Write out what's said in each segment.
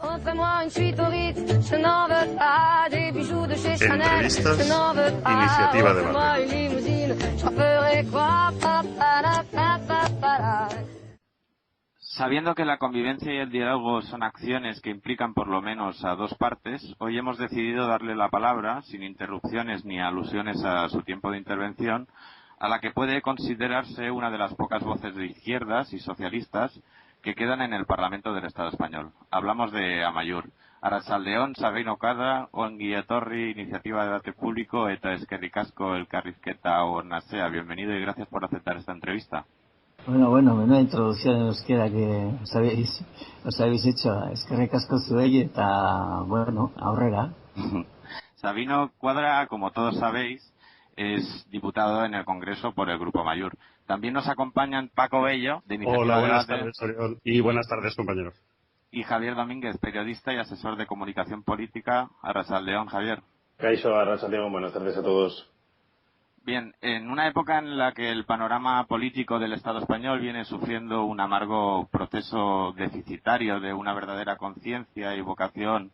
Entrevistas, iniciativa debate. Sabiendo que la convivencia y el diálogo son acciones que implican por lo menos a dos partes, hoy hemos decidido darle la palabra, sin interrupciones ni alusiones a su tiempo de intervención, a la que puede considerarse una de las pocas voces de izquierdas y socialistas que quedan en el Parlamento del Estado español. Hablamos de Amaiur. Arratsaldeon, Sabino Cada, Ongi Etorri, Iniciativa de Debate Público, eta eskerrik asko elkarrizketa onasea. Bienvenido y gracias por aceptar esta entrevista. Bueno, menuda introducción en euskera que os habéis hecho. Eskerrik asko zuei eta, bueno, aurrera. Sabino Cuadra, como todos sabéis, es diputado en el Congreso por el Grupo Amaiur. También nos acompañan Paco Bello, de Iniciativa Hola, de buenas Debate, tardes, Oriol. Y buenas tardes, compañeros. y Javier Domínguez, periodista y asesor de comunicación política. Arratsaldeon, Javier. Caixo, Arratsaldeon, buenas tardes a todos. Bien, en una época en la que el panorama político del Estado español viene sufriendo un amargo proceso deficitario de una verdadera conciencia y vocación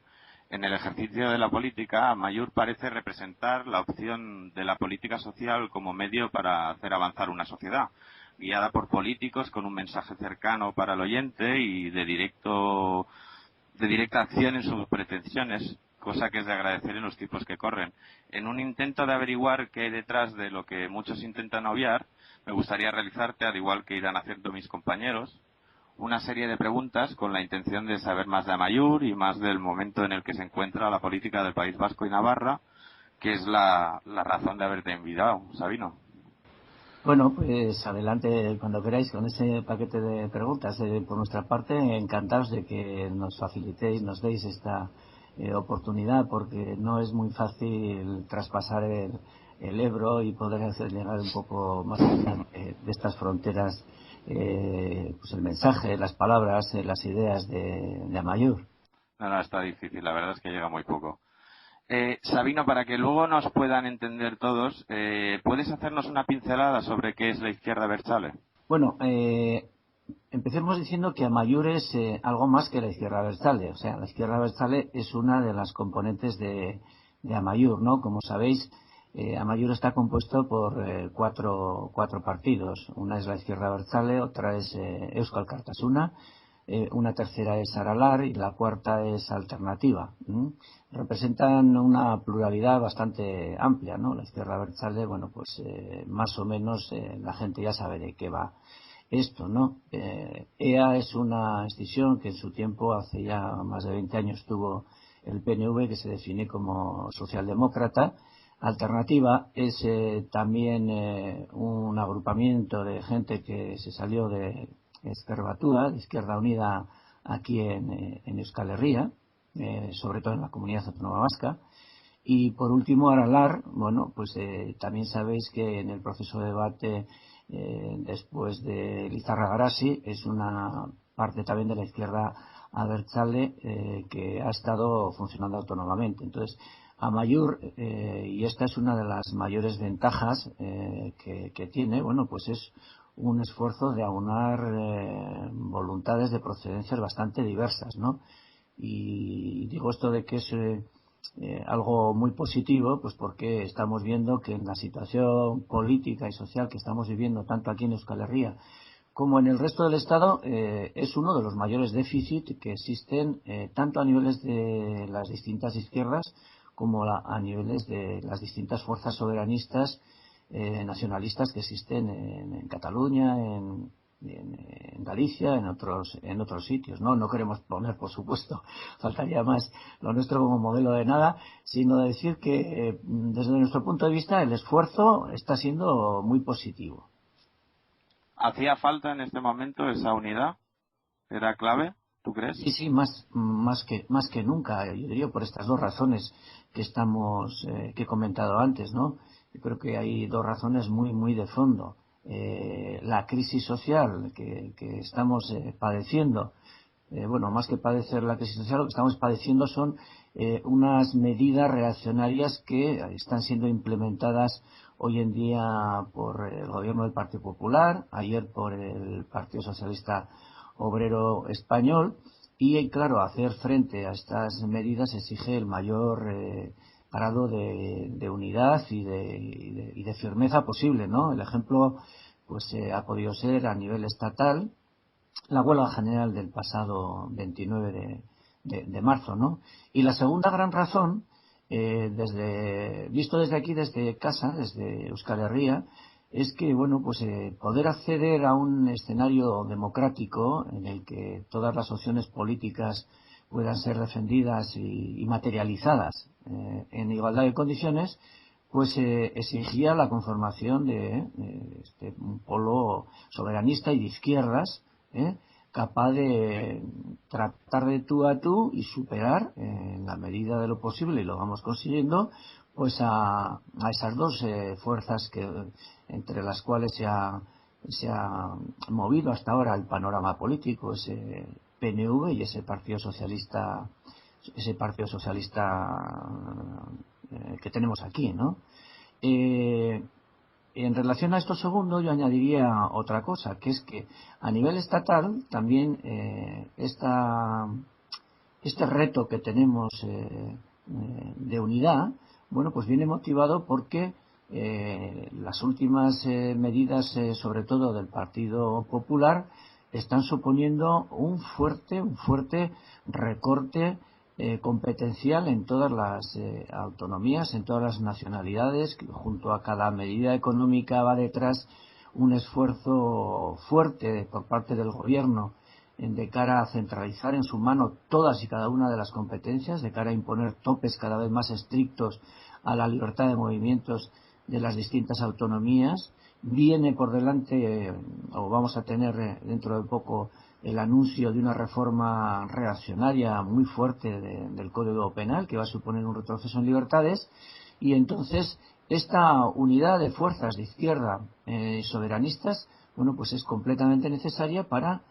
en el ejercicio de la política, Amaiur parece representar la opción de la política social como medio para hacer avanzar una sociedad, guiada por políticos con un mensaje cercano para el oyente y de directa acción en sus pretensiones, cosa que es de agradecer en los tiempos que corren. En un intento de averiguar qué hay detrás de lo que muchos intentan obviar, me gustaría realizarte, al igual que irán haciendo mis compañeros, una serie de preguntas con la intención de saber más de Amaiur y más del momento en el que se encuentra la política del País Vasco y Navarra, que es la razón de haberte invitado, Sabino. Bueno, pues adelante cuando queráis con ese paquete de preguntas. Por nuestra parte, encantados de que nos facilitéis, nos deis esta oportunidad, porque no es muy fácil traspasar el Ebro y poder hacer llegar un poco más allá de estas fronteras pues el mensaje, las palabras, las ideas de Amaiur. No, está difícil, la verdad es que llega muy poco. Sabino, para que luego nos puedan entender todos, ¿puedes hacernos una pincelada sobre qué es la izquierda abertzale? Bueno, empecemos diciendo que Amaiur es algo más que la izquierda abertzale. O sea, la izquierda abertzale es una de las componentes de Amaiur, ¿no? Como sabéis, Amaiur está compuesto por cuatro partidos. Una es la izquierda abertzale, otra es Euskal Alkartasuna, una tercera es Aralar y la cuarta es Alternativa. Representan una pluralidad bastante amplia, ¿no? La izquierda abertzale, bueno, pues más o menos la gente ya sabe de qué va esto, ¿no? EA es una escisión que en su tiempo, hace ya más de 20 años, tuvo el PNV, que se define como socialdemócrata. Alternativa es también un agrupamiento de gente que se salió de Ezker Batua, de Izquierda Unida, aquí en Euskal Herria, sobre todo en la Comunidad Autónoma Vasca. Y por último, Aralar, bueno, pues también sabéis que en el proceso de debate después de Lizarra-Garasi es una parte también de la izquierda abertzale que ha estado funcionando autónomamente. Entonces, Amaiur, y esta es una de las mayores ventajas que tiene, bueno, pues es un esfuerzo de aunar voluntades de procedencias bastante diversas, ¿no? Y digo esto de que es algo muy positivo, pues porque estamos viendo que en la situación política y social que estamos viviendo tanto aquí en Euskal Herria como en el resto del Estado, es uno de los mayores déficits que existen tanto a niveles de las distintas izquierdas como a niveles de las distintas fuerzas soberanistas nacionalistas que existen en Cataluña, en Galicia, en otros sitios, no queremos poner, por supuesto, faltaría más, lo nuestro como modelo de nada, sino decir que desde nuestro punto de vista el esfuerzo está siendo muy positivo. ¿Hacía falta en este momento esa unidad? ¿Era clave? ¿Tú crees? Sí, más que nunca, yo diría, por estas dos razones que que he comentado antes, ¿no? Yo creo que hay dos razones muy de fondo. La crisis social que estamos padeciendo, bueno, más que padecer la crisis social, lo que estamos padeciendo son unas medidas reaccionarias que están siendo implementadas hoy en día por el gobierno del Partido Popular, ayer por el Partido Socialista Obrero Español, Y, claro, hacer frente a estas medidas exige el mayor grado de unidad y de firmeza posible, ¿no? El ejemplo pues ha podido ser a nivel estatal la huelga general del pasado 29 de marzo, ¿no? Y la segunda gran razón, visto desde aquí, desde casa, desde Euskal Herria, es que, bueno, pues poder acceder a un escenario democrático en el que todas las opciones políticas puedan ser defendidas y materializadas en igualdad de condiciones, pues exigía la conformación de un polo soberanista y de izquierdas, capaz de tratar de tú a tú y superar, en la medida de lo posible, y lo vamos consiguiendo, pues a esas dos fuerzas entre las cuales se ha movido hasta ahora el panorama político, ese PNV y ese Partido Socialista que tenemos aquí, ¿no? En relación a esto segundo, yo añadiría otra cosa, que es que a nivel estatal también este reto que tenemos de unidad, bueno, pues viene motivado porque las últimas medidas, sobre todo del Partido Popular, están suponiendo un fuerte recorte competencial en todas las autonomías, en todas las nacionalidades, que junto a cada medida económica va detrás un esfuerzo fuerte por parte del gobierno de cara a centralizar en su mano todas y cada una de las competencias, de cara a imponer topes cada vez más estrictos a la libertad de movimientos de las distintas autonomías. Viene por delante, o vamos a tener dentro de poco, el anuncio de una reforma reaccionaria muy fuerte del Código Penal, que va a suponer un retroceso en libertades, y entonces esta unidad de fuerzas de izquierda soberanistas, bueno, pues es completamente necesaria para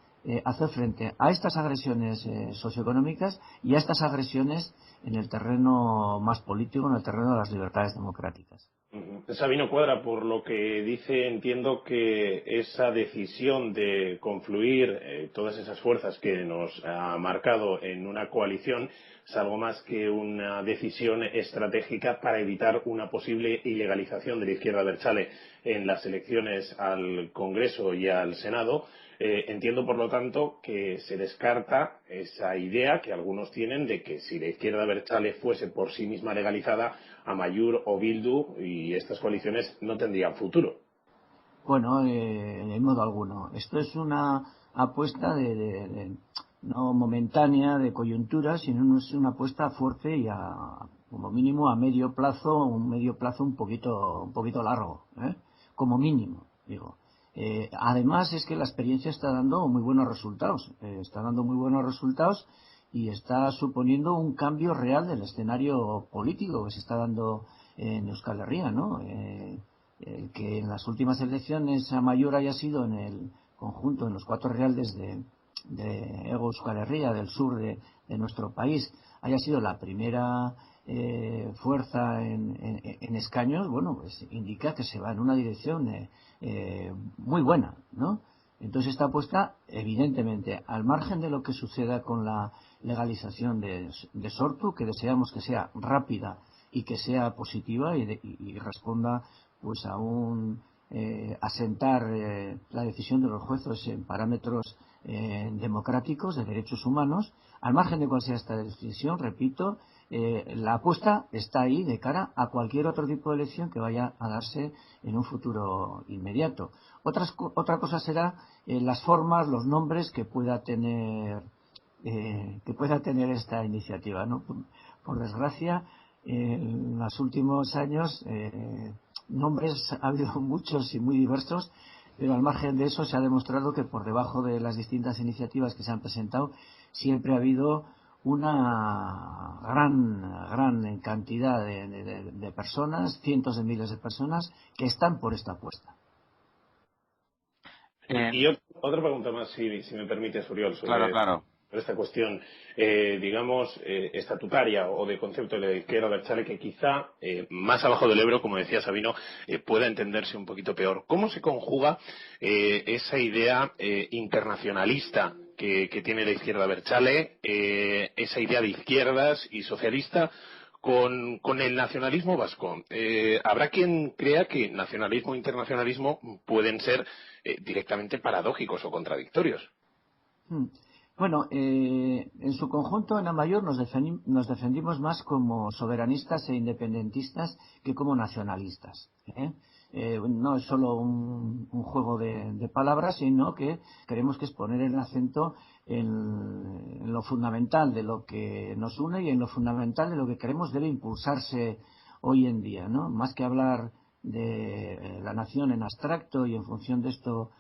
hacer frente a estas agresiones socioeconómicas y a estas agresiones en el terreno más político, en el terreno de las libertades democráticas. Sabino Cuadra, por lo que dice, entiendo que esa decisión de confluir todas esas fuerzas que nos ha marcado en una coalición es algo más que una decisión estratégica para evitar una posible ilegalización de la izquierda abertzale en las elecciones al Congreso y al Senado. Entiendo, por lo tanto, que se descarta esa idea que algunos tienen de que si la izquierda abertzale fuese por sí misma legalizada, Amaiur o Bildu y estas coaliciones no tendrían futuro. Bueno, en modo alguno. Esto es una apuesta no momentánea, de coyuntura, sino es una apuesta fuerte y como mínimo a medio plazo, un poquito largo, como mínimo, digo. Además es que la experiencia está dando muy buenos resultados, y está suponiendo un cambio real del escenario político que se está dando en Euskal Herria, ¿no? El que en las últimas elecciones Amaiur haya sido en el conjunto, en los 4 realdes de Hego Euskal Herria, del sur de nuestro país, haya sido la primera fuerza en escaños, bueno, pues indica que se va en una dirección muy buena, ¿no? Entonces esta apuesta, evidentemente, al margen de lo que suceda con la legalización de Sortu, que deseamos que sea rápida y que sea positiva y responda pues a un asentar la decisión de los jueces en parámetros democráticos de derechos humanos. Al margen de cuál sea esta decisión, repito, la apuesta está ahí de cara a cualquier otro tipo de elección que vaya a darse en un futuro inmediato. Otra cosa será las formas, los nombres que pueda tener esta iniciativa, ¿no? Por desgracia, en los últimos años nombres ha habido muchos y muy diversos, pero al margen de eso se ha demostrado que por debajo de las distintas iniciativas que se han presentado siempre ha habido una gran cantidad de personas, cientos de miles de personas que están por esta apuesta. Y otra pregunta más, si me permites, Oriol, sobre esta cuestión, digamos, estatutaria o de concepto de la izquierda abertzale, que quizá más abajo del Ebro, como decía Sabino, pueda entenderse un poquito peor. ¿Cómo se conjuga esa idea internacionalista que tiene la izquierda abertzale, esa idea de izquierdas y socialista, con el nacionalismo vasco. Habrá quien crea que nacionalismo e internacionalismo pueden ser directamente paradójicos o contradictorios. Bueno, en su conjunto en Amaiur nos defendimos más como soberanistas e independentistas que como nacionalistas. No es solo un juego de palabras, sino que creemos que es poner el acento en lo fundamental de lo que nos une y en lo fundamental de lo que creemos debe impulsarse hoy en día, ¿no? Más que hablar de la nación en abstracto y en función de esto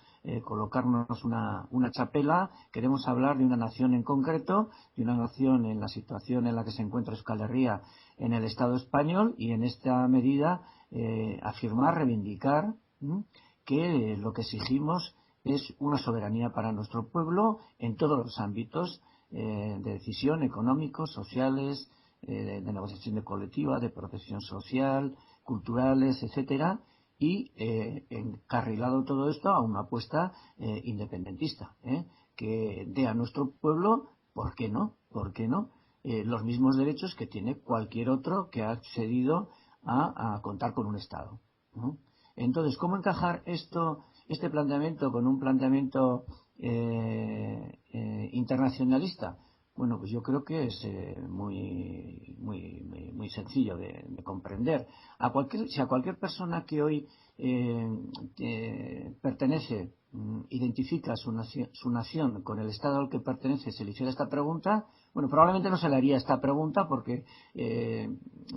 colocarnos una chapela, queremos hablar de una nación en concreto, de una nación en la situación en la que se encuentra Euskal Herria en el Estado español y en esta medida afirmar, reivindicar que lo que exigimos es una soberanía para nuestro pueblo en todos los ámbitos de decisión, económicos, sociales, de negociación colectiva, de protección social, culturales, etcétera, y encarrilado todo esto a una apuesta independentista, que dé a nuestro pueblo, ¿por qué no? Los mismos derechos que tiene cualquier otro que ha accedido a contar con un Estado, ¿no? Entonces, ¿cómo encajar este planteamiento con un planteamiento internacionalista? Bueno, pues yo creo que es muy sencillo de comprender. Si a cualquier persona que hoy pertenece, identifica su nación con el Estado al que pertenece, se le hiciera esta pregunta, bueno, probablemente no se le haría esta pregunta porque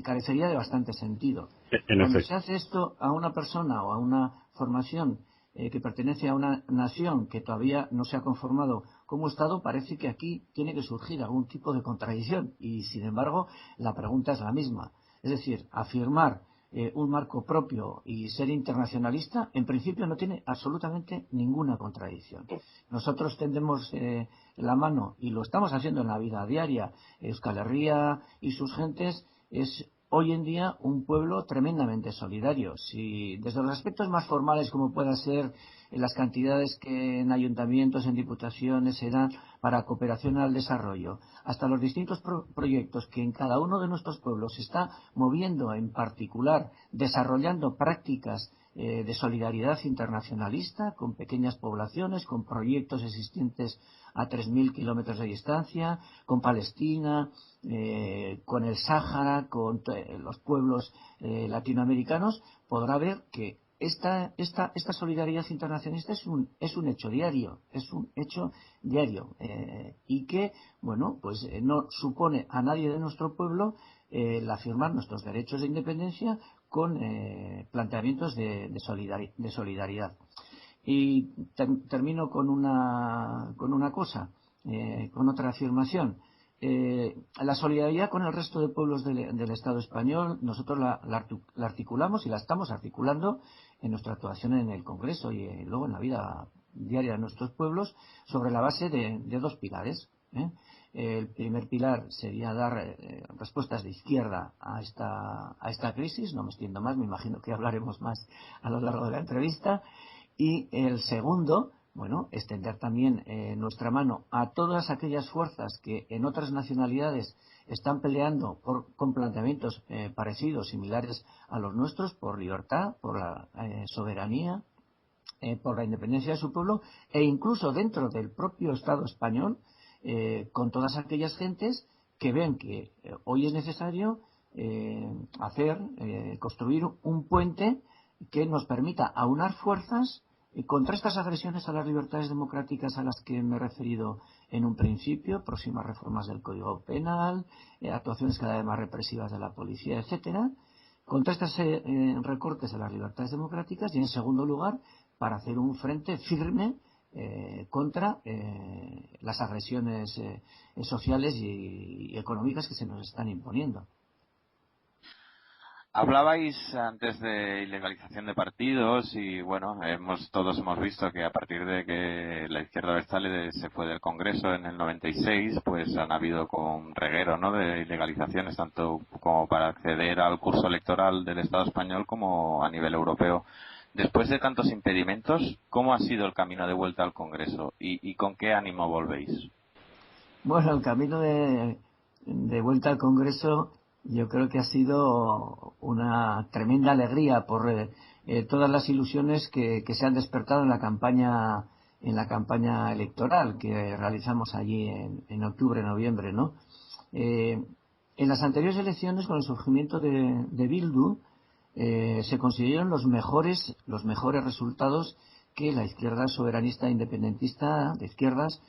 carecería de bastante sentido. Cuando se hace esto a una persona o a una formación que pertenece a una nación que todavía no se ha conformado como Estado, parece que aquí tiene que surgir algún tipo de contradicción y, sin embargo, la pregunta es la misma. Es decir, afirmar un marco propio y ser internacionalista, en principio no tiene absolutamente ninguna contradicción. Nosotros tendemos la mano, y lo estamos haciendo en la vida diaria. Euskal Herria y sus gentes es hoy en día un pueblo tremendamente solidario. Si desde los aspectos más formales, como pueda ser las cantidades que en ayuntamientos, en diputaciones se dan para cooperación al desarrollo, hasta los distintos proyectos que en cada uno de nuestros pueblos se está moviendo, en particular desarrollando prácticas de solidaridad internacionalista con pequeñas poblaciones, con proyectos existentes a 3.000 kilómetros de distancia, con Palestina, con el Sáhara, con los pueblos latinoamericanos, podrá ver que esta solidaridad internacionalista es un hecho diario, y que, bueno, pues no supone a nadie de nuestro pueblo el afirmar nuestros derechos de independencia con planteamientos de solidaridad. Y termino con una cosa, con otra afirmación. La solidaridad con el resto de pueblos del Estado español, nosotros la articulamos y la estamos articulando en nuestra actuación en el Congreso y luego en la vida diaria de nuestros pueblos sobre la base de dos pilares. El primer pilar sería dar respuestas de izquierda a esta crisis. No me extiendo más, me imagino que hablaremos más a lo largo de la entrevista. Y el segundo, bueno, extender también nuestra mano a todas aquellas fuerzas que en otras nacionalidades están peleando con planteamientos parecidos, similares a los nuestros, por libertad, por la soberanía, por la independencia de su pueblo, e incluso dentro del propio Estado español, con todas aquellas gentes que ven que hoy es necesario construir un puente que nos permita aunar fuerzas contra estas agresiones a las libertades democráticas a las que me he referido en un principio, próximas reformas del Código Penal, actuaciones cada vez más represivas de la policía, etcétera, contra estos recortes a las libertades democráticas y, en segundo lugar, para hacer un frente firme contra las agresiones sociales y económicas que se nos están imponiendo. Hablabais antes de ilegalización de partidos y bueno, todos hemos visto que a partir de que la izquierda abertzale se fue del Congreso en el 96, pues han habido con reguero, ¿no?, de ilegalizaciones, tanto como para acceder al curso electoral del Estado español como a nivel europeo Después de tantos impedimentos, ¿cómo ha sido el camino de vuelta al Congreso y con qué ánimo volvéis? Bueno, el camino de vuelta al Congreso yo creo que ha sido una tremenda alegría por todas las ilusiones que se han despertado en la campaña electoral que realizamos allí en octubre, noviembre, ¿no? En las anteriores elecciones, con el surgimiento de Bildu, se consiguieron los mejores resultados que la izquierda soberanista independentista de izquierdas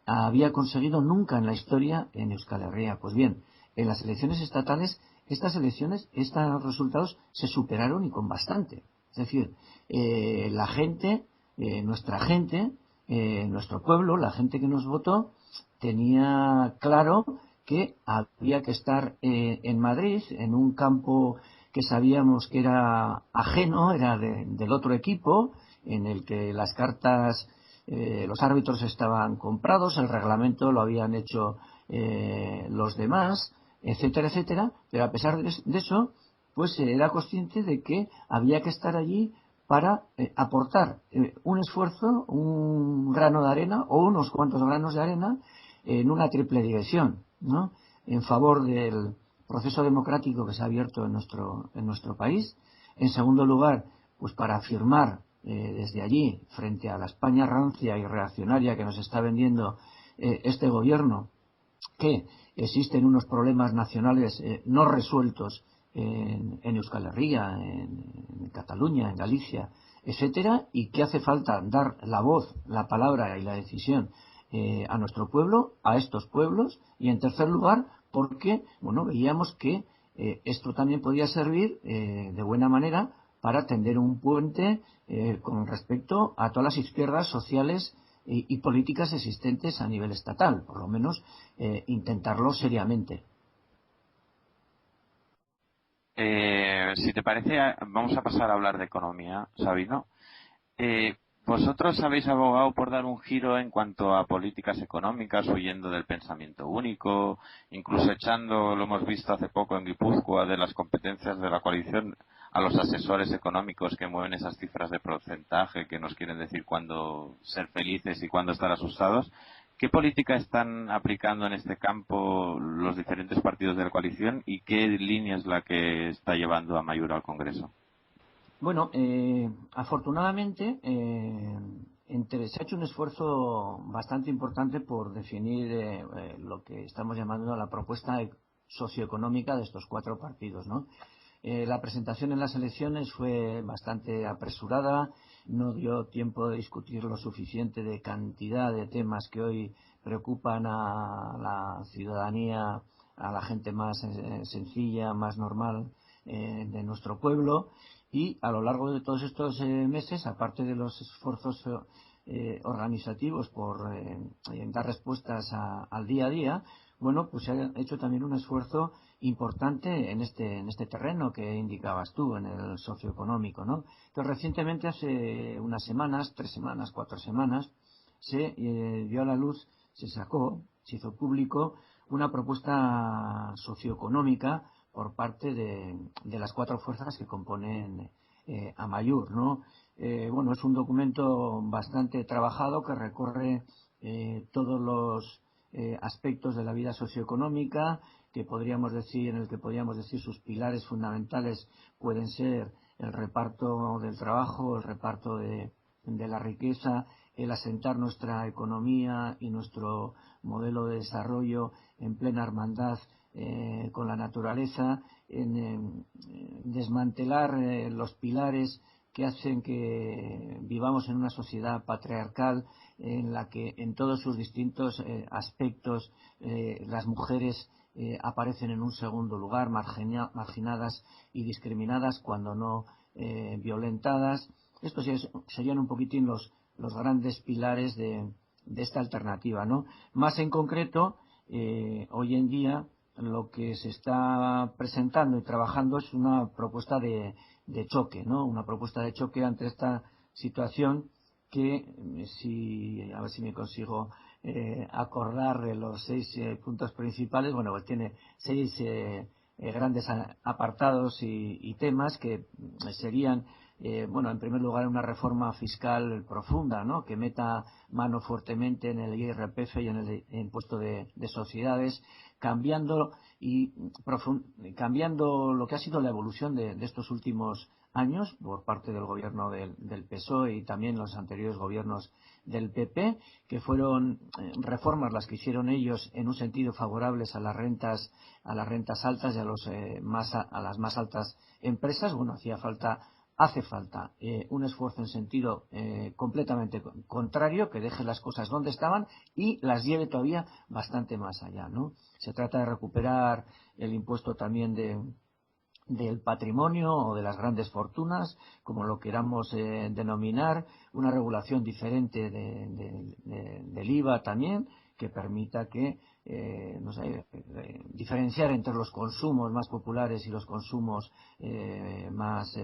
había conseguido nunca en la historia en Euskal Herria. Pues bien, en las elecciones estatales, estos resultados se superaron y con bastante. Es decir, la gente, nuestra gente, nuestro pueblo, la gente que nos votó, tenía claro que había que estar en Madrid, en un campo que sabíamos que era ajeno, era del otro equipo, en el que las cartas, los árbitros estaban comprados, el reglamento lo habían hecho los demás, etcétera, etcétera, pero a pesar de eso, pues era consciente de que había que estar allí para aportar un esfuerzo, un grano de arena o unos cuantos granos de arena en una triple dirección, ¿no? En favor del proceso democrático que se ha abierto en nuestro país. En segundo lugar, pues para afirmar desde allí, frente a la España rancia y reaccionaria que nos está vendiendo este gobierno, que existen unos problemas nacionales no resueltos en Euskal Herria, en Cataluña, en Galicia, etcétera, y que hace falta dar la voz, la palabra y la decisión a nuestro pueblo, a estos pueblos, y en tercer lugar, porque veíamos que esto también podía servir de buena manera para tender un puente con respecto a todas las izquierdas sociales y políticas existentes a nivel estatal, por lo menos intentarlo seriamente. Si te parece, vamos a pasar a hablar de economía, Sabino. Vosotros habéis abogado por dar un giro en cuanto a políticas económicas, huyendo del pensamiento único, incluso echando, lo hemos visto hace poco en Guipúzcoa, de las competencias de la coalición a los asesores económicos que mueven esas cifras de porcentaje que nos quieren decir cuándo ser felices y cuándo estar asustados. ¿Qué política están aplicando en este campo los diferentes partidos de la coalición y qué línea es la que está llevando Amaiur al Congreso? Bueno, afortunadamente se ha hecho un esfuerzo bastante importante por definir lo que estamos llamando la propuesta socioeconómica de estos cuatro partidos, ¿no? La presentación en las elecciones fue bastante apresurada, no dio tiempo de discutir lo suficiente de cantidad de temas que hoy preocupan a la ciudadanía, a la gente más sencilla, más normal de nuestro pueblo. Y a lo largo de todos estos meses, aparte de los esfuerzos organizativos por dar respuestas al día a día, pues se ha hecho también un esfuerzo importante en este terreno que indicabas tú, en el socioeconómico, ¿no? Entonces, recientemente, hace unas semanas, 3 semanas, 4 semanas, se dio a la luz, se hizo público una propuesta socioeconómica por parte de las 4 fuerzas que componen Amaiur, ¿no? Es un documento bastante trabajado que recorre todos los aspectos de la vida socioeconómica, en el que podríamos decir sus pilares fundamentales pueden ser el reparto del trabajo, el reparto de la riqueza, el asentar nuestra economía y nuestro modelo de desarrollo en plena hermandad con la naturaleza, en desmantelar los pilares que hacen que vivamos en una sociedad patriarcal en la que en todos sus distintos aspectos las mujeres aparecen en un segundo lugar, marginadas y discriminadas, cuando no violentadas. Estos serían un poquitín los grandes pilares de esta alternativa, ¿no? Más en concreto, hoy en día lo que se está presentando y trabajando es una propuesta de choque, ¿no? Una propuesta de choque ante esta situación que, a ver si me consigo acordar de los 6 puntos principales, pues tiene 6 grandes apartados y temas que serían bueno, en primer lugar, una reforma fiscal profunda, ¿no?, que meta mano fuertemente en el IRPF y en el impuesto de sociedades, cambiando lo que ha sido la evolución de estos últimos años por parte del gobierno del PSOE y también los anteriores gobiernos del PP, que fueron reformas las que hicieron ellos en un sentido favorables a las rentas altas y a las más altas empresas. Bueno, hace falta un esfuerzo en sentido completamente contrario, que deje las cosas donde estaban y las lleve todavía bastante más allá, ¿no? Se trata de recuperar el impuesto también del patrimonio o de las grandes fortunas, como lo queramos denominar, una regulación diferente del IVA también, que permita que no sé, diferenciar entre los consumos más populares y los consumos más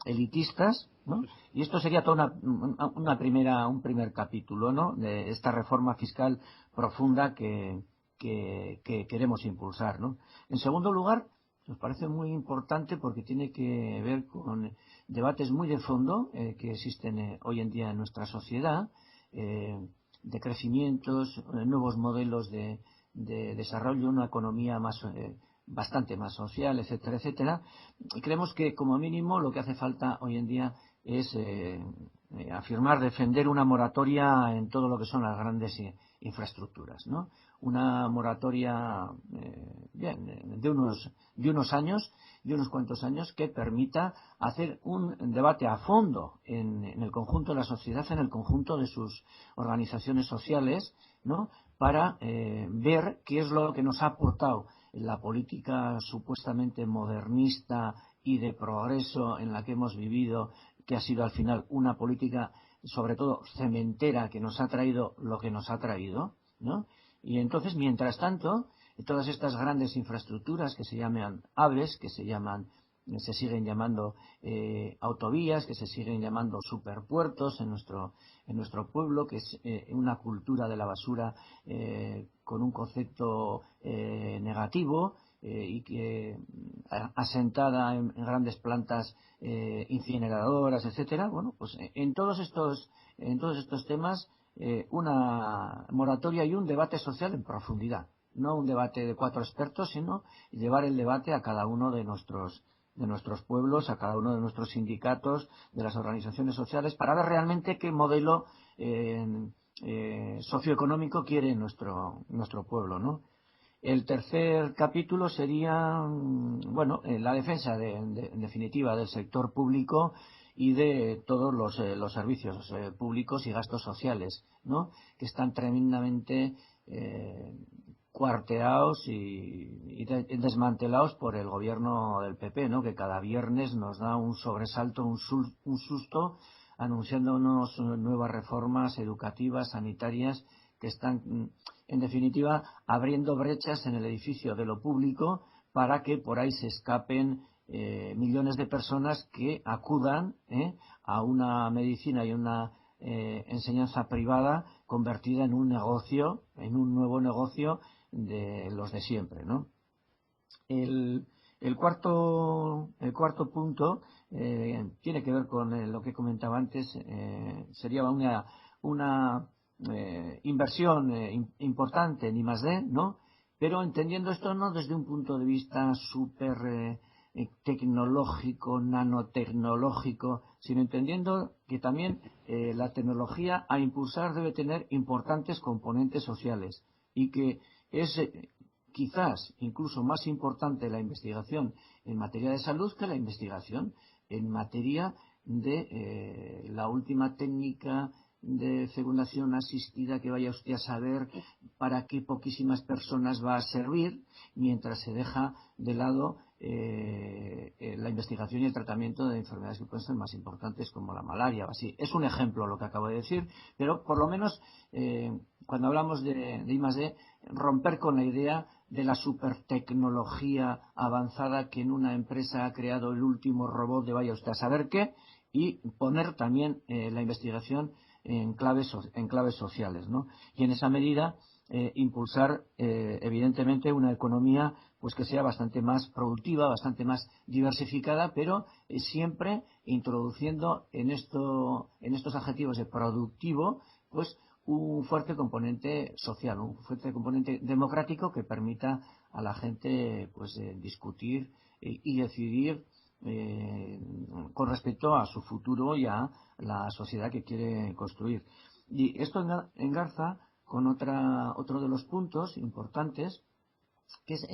elitistas, ¿no? Y esto sería toda un primer capítulo, ¿no?, de esta reforma fiscal profunda que queremos impulsar, ¿no? En segundo lugar, nos parece muy importante porque tiene que ver con debates muy de fondo que existen hoy en día en nuestra sociedad, de crecimientos, nuevos modelos de desarrollo, una economía bastante más social, etcétera, etcétera. Y creemos que, como mínimo, lo que hace falta hoy en día es defender una moratoria en todo lo que son las grandes infraestructuras, ¿no? Una moratoria de unos años, de unos cuantos años, que permita hacer un debate a fondo en el conjunto de la sociedad, en el conjunto de sus organizaciones sociales, ¿no?, para ver qué es lo que nos ha aportado la política supuestamente modernista y de progreso en la que hemos vivido, que ha sido al final una política sobre todo cementera, que nos ha traído lo que nos ha traído, ¿no? Y entonces, mientras tanto, todas estas grandes infraestructuras que se llaman AVEs, que se siguen llamando autovías, que se siguen llamando superpuertos en nuestro pueblo, que es una cultura de la basura con un concepto negativo y que asentada en grandes plantas incineradoras, etcétera. Bueno, pues en todos estos temas una moratoria y un debate social en profundidad, no un debate de 4 expertos, sino llevar el debate a cada uno de nuestros pueblos, a cada uno de nuestros sindicatos, de las organizaciones sociales, para ver realmente qué modelo socioeconómico quiere nuestro pueblo, ¿no? El tercer capítulo sería, bueno, la defensa en definitiva del sector público y de todos los servicios públicos y gastos sociales, ¿no?, que están tremendamente cuarteados y desmantelados por el gobierno del PP, ¿no?, que cada viernes nos da un sobresalto, un susto, anunciándonos nuevas reformas educativas, sanitarias, que están, en definitiva, abriendo brechas en el edificio de lo público para que por ahí se escapen millones de personas que acudan a una medicina y una enseñanza privada convertida en un negocio, en un nuevo negocio de los de siempre, ¿no? El cuarto punto tiene que ver con lo que comentaba antes, sería una inversión importante en I+D, ¿no?, pero entendiendo esto no desde un punto de vista súper tecnológico, nanotecnológico, sino entendiendo que también la tecnología a impulsar debe tener importantes componentes sociales y que es quizás incluso más importante la investigación en materia de salud que la investigación en materia de la última técnica de fecundación asistida, que vaya usted a saber para qué poquísimas personas va a servir, mientras se deja de lado la investigación y el tratamiento de enfermedades que pueden ser más importantes, como la malaria o así. Es un ejemplo lo que acabo de decir, pero por lo menos cuando hablamos de I+D, romper con la idea de la supertecnología avanzada que en una empresa ha creado el último robot de vaya usted a saber qué, y poner también la investigación en claves sociales, ¿no? Y en esa medida impulsar evidentemente una economía pues que sea bastante más productiva, bastante más diversificada, pero siempre introduciendo en estos adjetivos de productivo pues un fuerte componente social, un fuerte componente democrático que permita a la gente pues discutir y decidir con respecto a su futuro y a la sociedad que quiere construir. Y esto engarza con otro de los puntos importantes, que es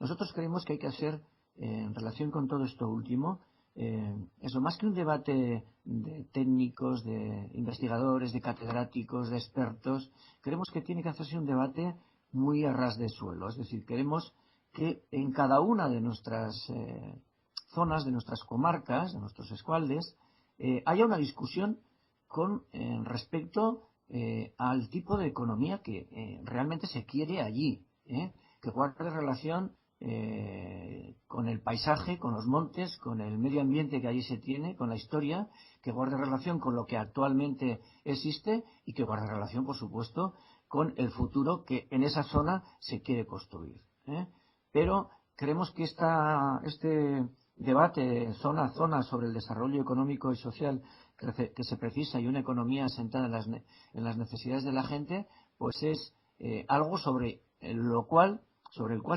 nosotros creemos que hay que hacer en relación con todo esto último, eso más que un debate de técnicos, de investigadores, de catedráticos, de expertos, creemos que tiene que hacerse un debate muy a ras de suelo. Es decir, queremos que en cada una de nuestras zonas, de nuestras comarcas, de nuestros escualdes, haya una discusión con respecto al tipo de economía que realmente se quiere allí, que guarde relación con el paisaje, con los montes, con el medio ambiente que allí se tiene, con la historia, que guarde relación con lo que actualmente existe y que guarde relación, por supuesto, con el futuro que en esa zona se quiere construir. Pero creemos que este debate zona a zona sobre el desarrollo económico y social que se precisa y una economía asentada en las necesidades de la gente, pues es algo sobre el cual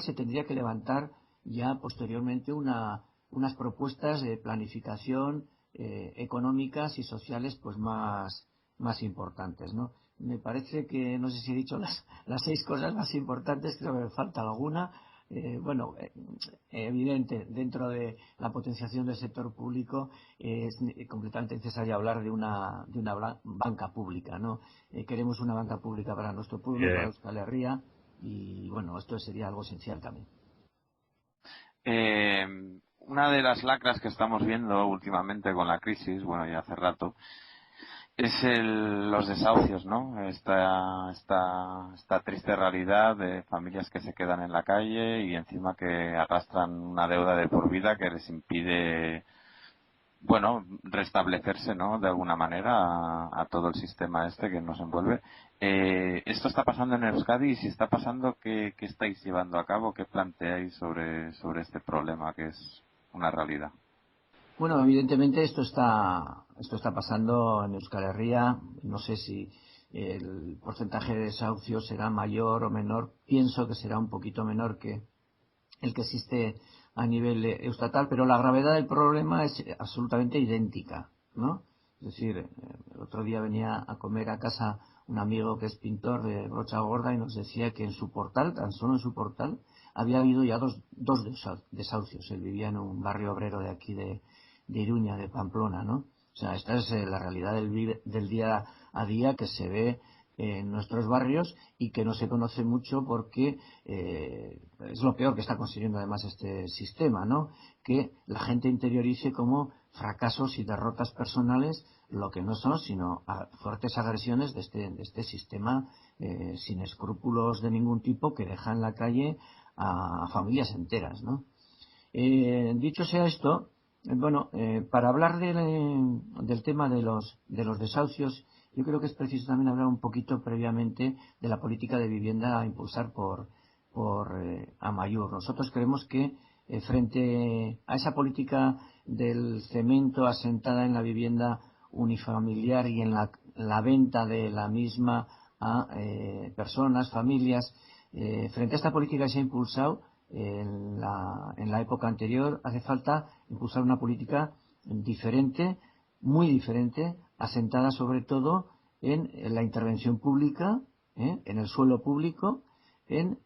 se tendría que levantar ya posteriormente unas propuestas de planificación económicas y sociales pues más importantes, ¿no? Me parece que, no sé si he dicho las 6 cosas más importantes, creo que me falta alguna. Evidente, dentro de la potenciación del sector público es completamente necesario hablar de una banca pública, ¿no? Queremos una banca pública para nuestro pueblo, para Euskal Herria, y bueno, esto sería algo esencial también. Una de las lacras que estamos viendo últimamente con la crisis, bueno, ya hace rato, es los desahucios, ¿no? Esta triste realidad de familias que se quedan en la calle y encima que arrastran una deuda de por vida que les impide, bueno, restablecerse, ¿no? De alguna manera a todo el sistema este que nos envuelve. Esto está pasando en Euskadi, y si está pasando, ¿qué estáis llevando a cabo? ¿Qué planteáis sobre este problema que es una realidad? Bueno, evidentemente esto está pasando en Euskal Herria. No sé si el porcentaje de desahucios será mayor o menor. Pienso que será un poquito menor que el que existe a nivel estatal, pero la gravedad del problema es absolutamente idéntica, ¿no? Es decir, el otro día venía a comer a casa un amigo que es pintor de brocha gorda y nos decía que en su portal, tan solo en su portal, había habido ya dos desahucios. Él vivía en un barrio obrero de aquí de Iruña, de Pamplona, ¿no? O sea, esta es la realidad del día a día que se ve en nuestros barrios y que no se conoce mucho porque es lo peor que está consiguiendo además este sistema, ¿no? Que la gente interiorice como fracasos y derrotas personales lo que no son sino fuertes agresiones de este sistema sin escrúpulos de ningún tipo que deja en la calle a familias enteras, ¿no? Dicho sea esto, bueno, para hablar del tema de los desahucios, yo creo que es preciso también hablar un poquito previamente de la política de vivienda a impulsar por Amaiur. Nosotros creemos que frente a esa política del cemento asentada en la vivienda unifamiliar y en la venta de la misma a personas, familias, frente a esta política que se ha impulsado en la época anterior, hace falta impulsar una política diferente, muy diferente, asentada sobre todo en la intervención pública, en el suelo público, en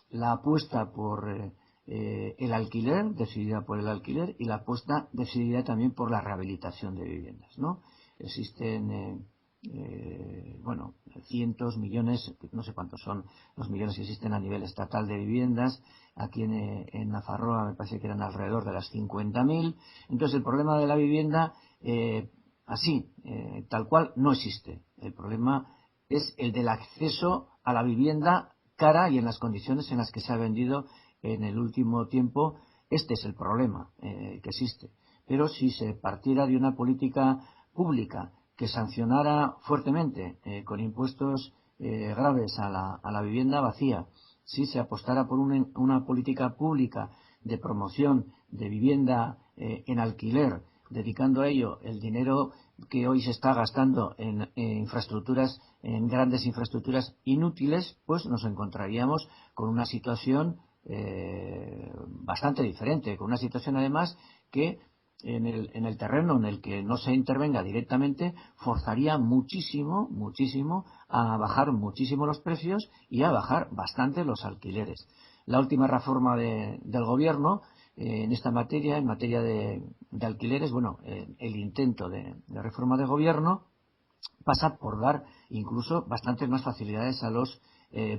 la apuesta por el alquiler, decidida por el alquiler, y la apuesta decidida también por la rehabilitación de viviendas, ¿no? Existen cientos, millones, no sé cuántos son los millones que existen a nivel estatal de viviendas. Aquí en Nafarroa me parece que eran alrededor de las 50.000. Entonces el problema de la vivienda tal cual no existe. El problema es el del acceso a la vivienda cara y en las condiciones en las que se ha vendido en el último tiempo. Este es el problema que existe. Pero si se partiera de una política pública que sancionara fuertemente con impuestos graves a la vivienda vacía, si se apostara por una política pública de promoción de vivienda en alquiler, dedicando a ello el dinero que hoy se está gastando en infraestructuras, en grandes infraestructuras inútiles, pues nos encontraríamos con una situación bastante diferente, con una situación además que en el terreno en el que no se intervenga directamente forzaría muchísimo a bajar muchísimo los precios y a bajar bastante los alquileres. La última reforma del gobierno en esta materia, en materia de alquileres, bueno, el intento de reforma de gobierno pasa por dar incluso bastantes más facilidades a los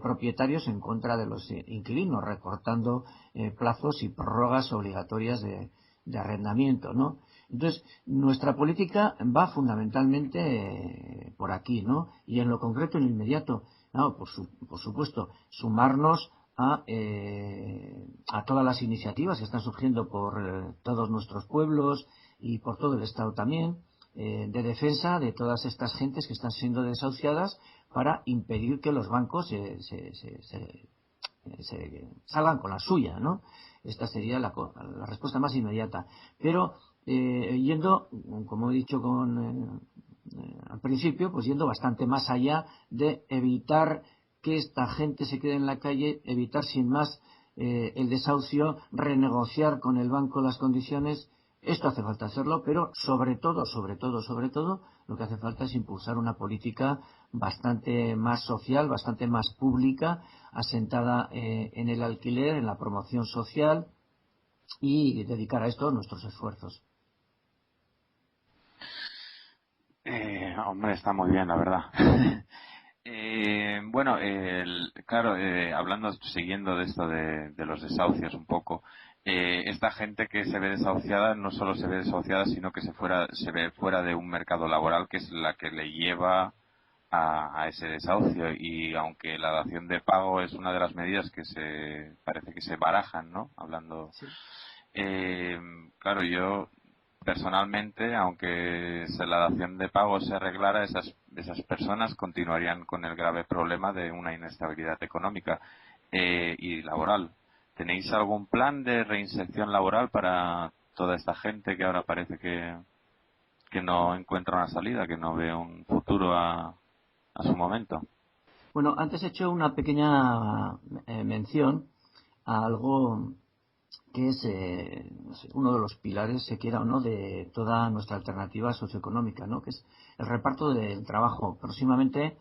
propietarios en contra de los inquilinos, recortando plazos y prórrogas obligatorias de arrendamiento, ¿no? Entonces, nuestra política va fundamentalmente por aquí, ¿no? Y en lo concreto, en lo inmediato, no, por supuesto, sumarnos a todas las iniciativas que están surgiendo por todos nuestros pueblos y por todo el Estado también, de defensa de todas estas gentes que están siendo desahuciadas para impedir que los bancos se salgan con la suya, ¿no? Esta sería la respuesta más inmediata. Pero yendo, como he dicho al principio, pues yendo bastante más allá de evitar que esta gente se quede en la calle, evitar sin más el desahucio, renegociar con el banco las condiciones. Esto hace falta hacerlo, pero sobre todo, lo que hace falta es impulsar una política bastante más social, bastante más pública, asentada en el alquiler, en la promoción social, y dedicar a esto nuestros esfuerzos. Hombre, está muy bien, la verdad. Bueno, claro, hablando, siguiendo de esto de los desahucios un poco, esta gente que se ve desahuciada no solo se ve desahuciada, sino que se ve fuera de un mercado laboral que es la que le lleva a ese desahucio. Y aunque la dación de pago es una de las medidas que parece que se barajan, ¿no? Hablando, sí. Claro, yo personalmente, aunque la dación de pago se arreglara, esas personas continuarían con el grave problema de una inestabilidad económica y laboral. ¿Tenéis algún plan de reinserción laboral para toda esta gente que ahora parece que no encuentra una salida, que no ve un futuro a su momento? Bueno, antes he hecho una pequeña mención a algo que es uno de los pilares, se quiera o no, de toda nuestra alternativa socioeconómica, ¿no? Que es el reparto del trabajo. Próximamente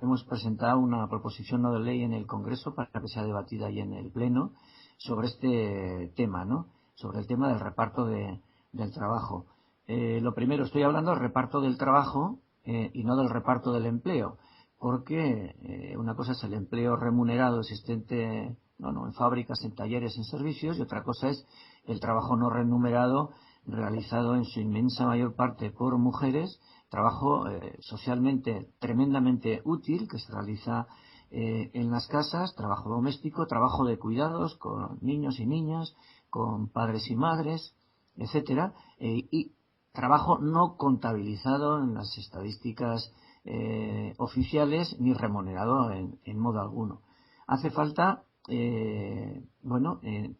hemos presentado una proposición no de ley en el Congreso para que sea debatida ahí en el Pleno sobre este tema, ¿no? Sobre el tema del reparto del trabajo. Lo primero, estoy hablando del reparto del trabajo y no del reparto del empleo, porque una cosa es el empleo remunerado existente en fábricas, en talleres, en servicios, y otra cosa es el trabajo no remunerado realizado en su inmensa mayor parte por mujeres, trabajo socialmente tremendamente útil que se realiza en las casas, trabajo doméstico, trabajo de cuidados con niños y niñas, con padres y madres, etcétera, y trabajo no contabilizado en las estadísticas oficiales ni remunerado en modo alguno. Hace falta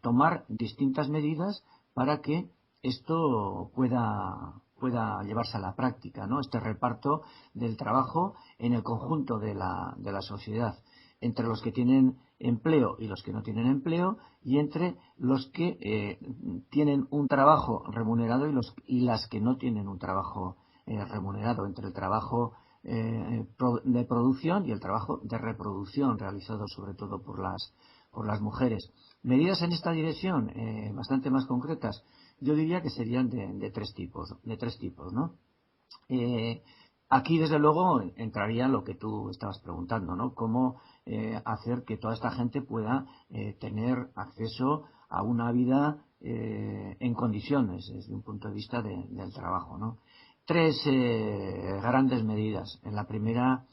tomar distintas medidas para que esto pueda llevarse a la práctica, ¿no? Este reparto del trabajo en el conjunto de la sociedad, entre los que tienen empleo y los que no tienen empleo, y entre los que tienen un trabajo remunerado y las que no tienen un trabajo remunerado, entre el trabajo de producción y el trabajo de reproducción realizado sobre todo por las mujeres. Medidas en esta dirección bastante más concretas, yo diría que serían de tres tipos, ¿no? Aquí desde luego entraría lo que tú estabas preguntando, ¿no? Cómo hacer que toda esta gente pueda tener acceso a una vida en condiciones desde un punto de vista del trabajo, ¿no? Tres grandes medidas. En la primera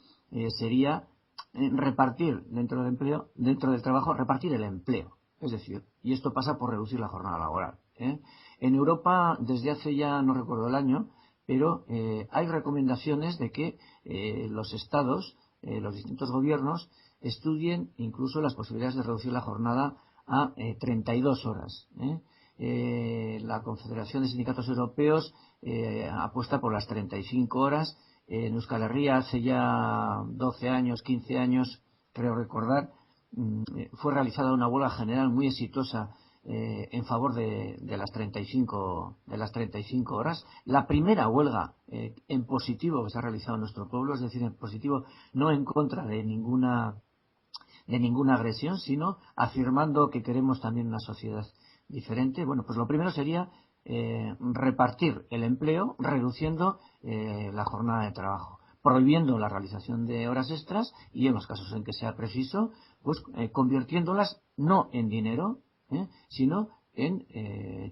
sería repartir dentro del trabajo, repartir el empleo. Es decir, y esto pasa por reducir la jornada laboral. En Europa, desde hace ya no recuerdo el año, pero hay recomendaciones de que los estados los distintos gobiernos estudien incluso las posibilidades de reducir la jornada a 32 horas. La Confederación de Sindicatos Europeos apuesta por las 35 horas. En Euskal Herria hace ya 12 años, 15 años, creo recordar, fue realizada una huelga general muy exitosa en favor de las 35 horas. La primera huelga en positivo que se ha realizado en nuestro pueblo, es decir, en positivo, no en contra de ninguna agresión, sino afirmando que queremos también una sociedad diferente. Bueno, pues lo primero sería repartir el empleo reduciendo la jornada de trabajo, prohibiendo la realización de horas extras y, en los casos en que sea preciso, pues convirtiéndolas no en dinero, sino en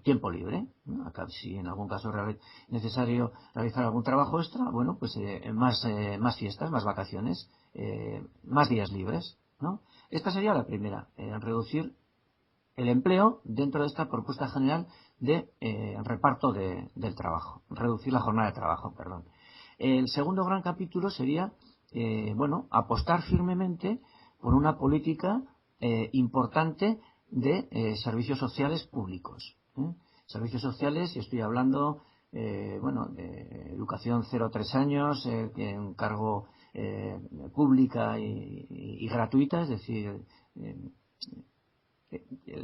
tiempo libre, ¿no? Acá, si en algún caso es necesario realizar algún trabajo extra, bueno, pues más fiestas, más vacaciones, más días libres, ¿no? Esta sería la primera, reducir el empleo dentro de esta propuesta general de reparto del trabajo, reducir la jornada de trabajo, perdón. El segundo gran capítulo sería, apostar firmemente por una política importante de servicios sociales públicos. Servicios sociales, y estoy hablando de educación 0-3 años, en cargo pública y gratuita, es decir,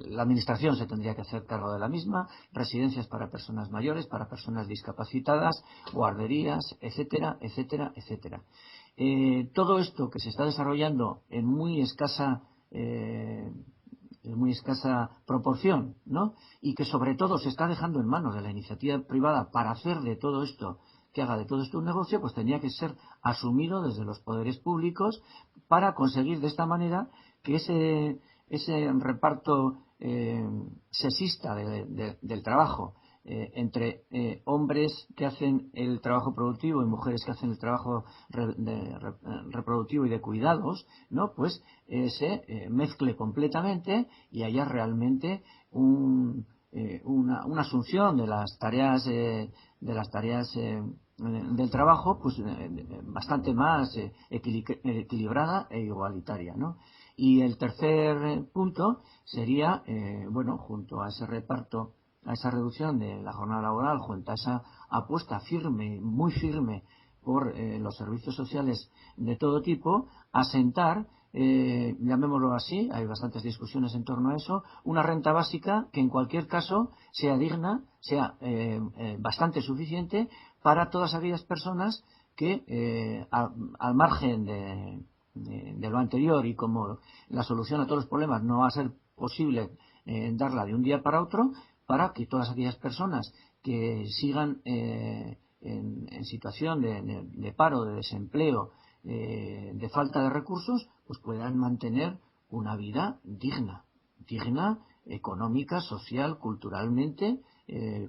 la administración se tendría que hacer cargo de la misma, residencias para personas mayores, para personas discapacitadas, guarderías, etcétera, etcétera, etcétera. Todo esto que se está desarrollando en muy escasa proporción, ¿no? Y que sobre todo se está dejando en manos de la iniciativa privada para hacer de todo esto, que haga de todo esto un negocio, pues tendría que ser asumido desde los poderes públicos para conseguir de esta manera que ese reparto sexista del trabajo entre hombres que hacen el trabajo productivo y mujeres que hacen el trabajo reproductivo y de cuidados, ¿no? Pues se mezcle completamente y haya realmente una asunción de las tareas del trabajo, pues bastante más equilibrada e igualitaria, ¿no? Y el tercer punto sería, junto a ese reparto, a esa reducción de la jornada laboral, junto a esa apuesta firme, muy firme por los servicios sociales de todo tipo, asentar, llamémoslo así, hay bastantes discusiones en torno a eso, una renta básica que en cualquier caso sea digna, sea bastante suficiente para todas aquellas personas que, al margen de lo anterior, y como la solución a todos los problemas no va a ser posible darla de un día para otro, para que todas aquellas personas que sigan en situación de paro, de desempleo, de falta de recursos, pues puedan mantener una vida digna económica, social, culturalmente,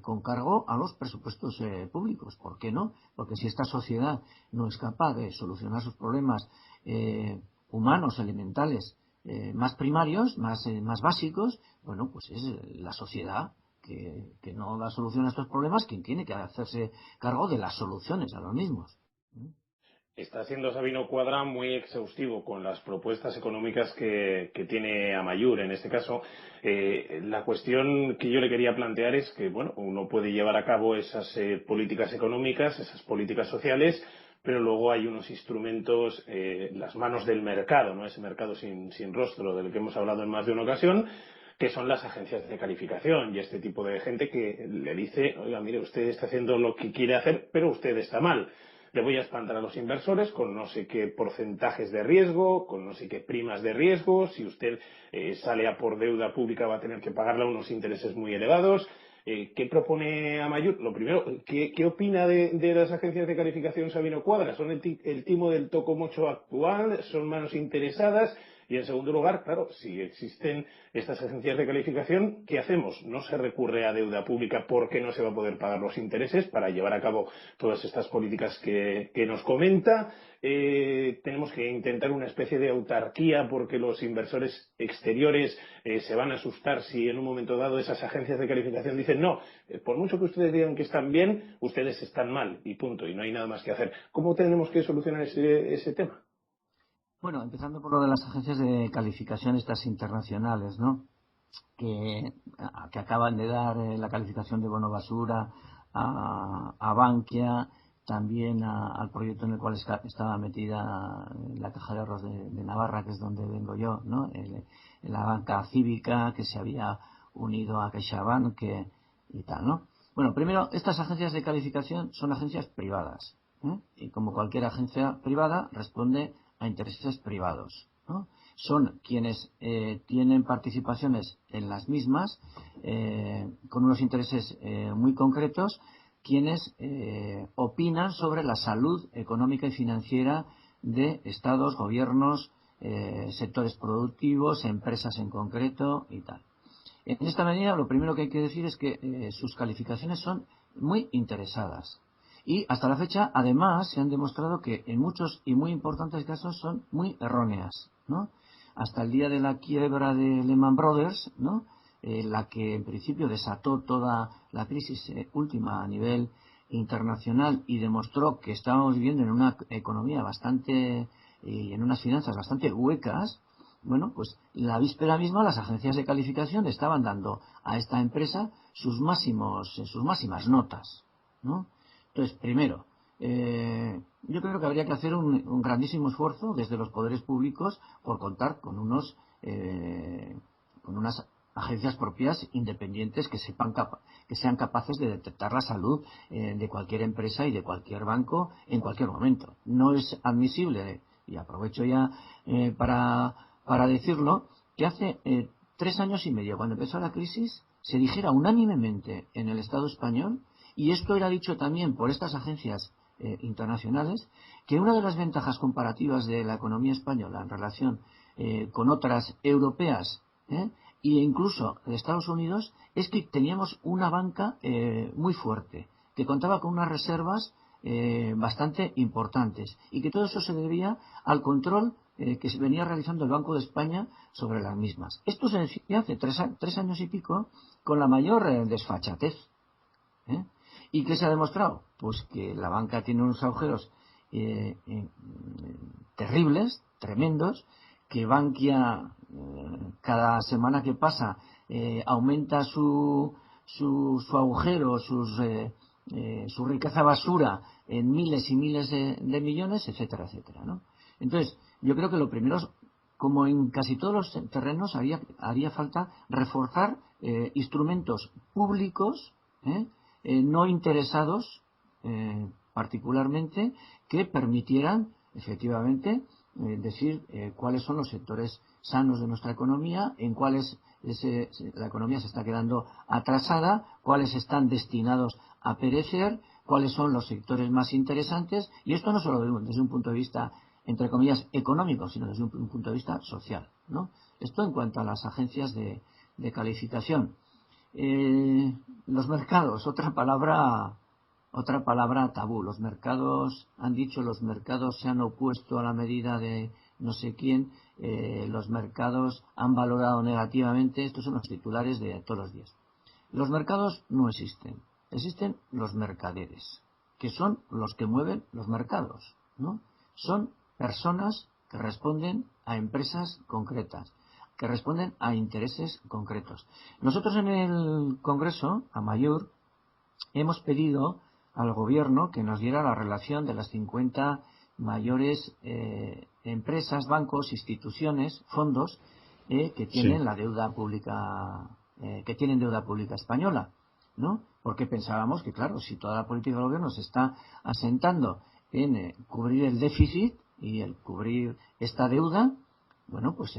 con cargo a los presupuestos públicos. ¿Por qué no? Porque si esta sociedad no es capaz de solucionar sus problemas humanos, elementales, más primarios, más básicos, bueno, pues es la sociedad que no da solución a estos problemas quien tiene que hacerse cargo de las soluciones a los mismos. Está siendo Sabino Cuadra muy exhaustivo con las propuestas económicas que tiene Amaiur. En este caso, la cuestión que yo le quería plantear es que, uno puede llevar a cabo esas políticas económicas, esas políticas sociales, pero luego hay unos instrumentos, las manos del mercado, ¿no? Ese mercado sin rostro del que hemos hablado en más de una ocasión, que son las agencias de calificación y este tipo de gente que le dice, oiga, mire, usted está haciendo lo que quiere hacer, pero usted está mal. Le voy a espantar a los inversores con no sé qué porcentajes de riesgo, con no sé qué primas de riesgo. Si usted sale a por deuda pública va a tener que pagarle a unos intereses muy elevados. ¿Qué propone Amaiur? Lo primero, ¿qué opina de las agencias de calificación Sabino Cuadra? ¿Son el timo del tocomocho actual? ¿Son manos interesadas? Y en segundo lugar, claro, si existen estas agencias de calificación, ¿qué hacemos? No se recurre a deuda pública porque no se va a poder pagar los intereses para llevar a cabo todas estas políticas que nos comenta. Tenemos que intentar una especie de autarquía porque los inversores exteriores se van a asustar si en un momento dado esas agencias de calificación dicen no, por mucho que ustedes digan que están bien, ustedes están mal y punto, y no hay nada más que hacer. ¿Cómo tenemos que solucionar ese tema? Bueno, empezando por lo de las agencias de calificación estas internacionales, ¿no? Que acaban de dar la calificación de bono basura a Bankia, también al proyecto en el cual estaba metida la Caja de Ahorros de Navarra, que es donde vengo yo, ¿no? La banca cívica que se había unido a CaixaBank y tal, ¿no? Bueno, primero, estas agencias de calificación son agencias privadas, ¿eh? Y como cualquier agencia privada responde a intereses privados, ¿no? Son quienes tienen participaciones en las mismas con unos intereses muy concretos, quienes opinan sobre la salud económica y financiera de estados, gobiernos, sectores productivos, empresas en concreto y tal. En esta medida, lo primero que hay que decir es que sus calificaciones son muy interesadas. Y hasta la fecha, además, se han demostrado que en muchos y muy importantes casos son muy erróneas, ¿no? Hasta el día de la quiebra de Lehman Brothers, ¿no? La que en principio desató toda la crisis última a nivel internacional y demostró que estábamos viviendo en una economía bastante y en unas finanzas bastante huecas. Bueno, pues la víspera misma las agencias de calificación estaban dando a esta empresa sus máximas notas, ¿no? Entonces, primero, yo creo que habría que hacer un grandísimo esfuerzo desde los poderes públicos por contar con unas agencias propias independientes que sean capaces de detectar la salud de cualquier empresa y de cualquier banco en cualquier momento. No es admisible, y aprovecho ya para decirlo, que hace 3 años y medio, cuando empezó la crisis, se dijera unánimemente en el Estado español, y esto era dicho también por estas agencias internacionales, que una de las ventajas comparativas de la economía española en relación con otras europeas e incluso de Estados Unidos es que teníamos una banca muy fuerte, que contaba con unas reservas bastante importantes, y que todo eso se debía al control que se venía realizando el Banco de España sobre las mismas. Esto se decía hace 3 años y pico con la mayor desfachatez. ¿Y qué se ha demostrado? Pues que la banca tiene unos agujeros terribles, tremendos, que Bankia cada semana que pasa aumenta su agujero, su riqueza basura en miles y miles de millones, etcétera, etcétera, ¿no? Entonces, yo creo que lo primero, como en casi todos los terrenos, haría falta reforzar instrumentos públicos, no interesados particularmente, que permitieran efectivamente decir cuáles son los sectores sanos de nuestra economía, en cuáles la economía se está quedando atrasada, cuáles están destinados a perecer, cuáles son los sectores más interesantes, y esto no solo desde un punto de vista, entre comillas, económico, sino desde un punto de vista social, ¿no? Esto en cuanto a las agencias de calificación. Los mercados, otra palabra tabú. Los mercados, han dicho, los mercados se han opuesto a la medida de no sé quién, los mercados han valorado negativamente. Estos son los titulares de todos los días. Los mercados no existen. Existen los mercaderes, que son los que mueven los mercados, ¿no? Son personas que responden a empresas concretas, que responden a intereses concretos. Nosotros en el Congreso, Amaiur, hemos pedido al Gobierno que nos diera la relación de las 50 mayores empresas, bancos, instituciones, fondos que tienen la deuda pública, que tienen deuda pública española, ¿no? Porque pensábamos que, claro, si toda la política del Gobierno se está asentando en cubrir el déficit y el cubrir esta deuda, bueno, pues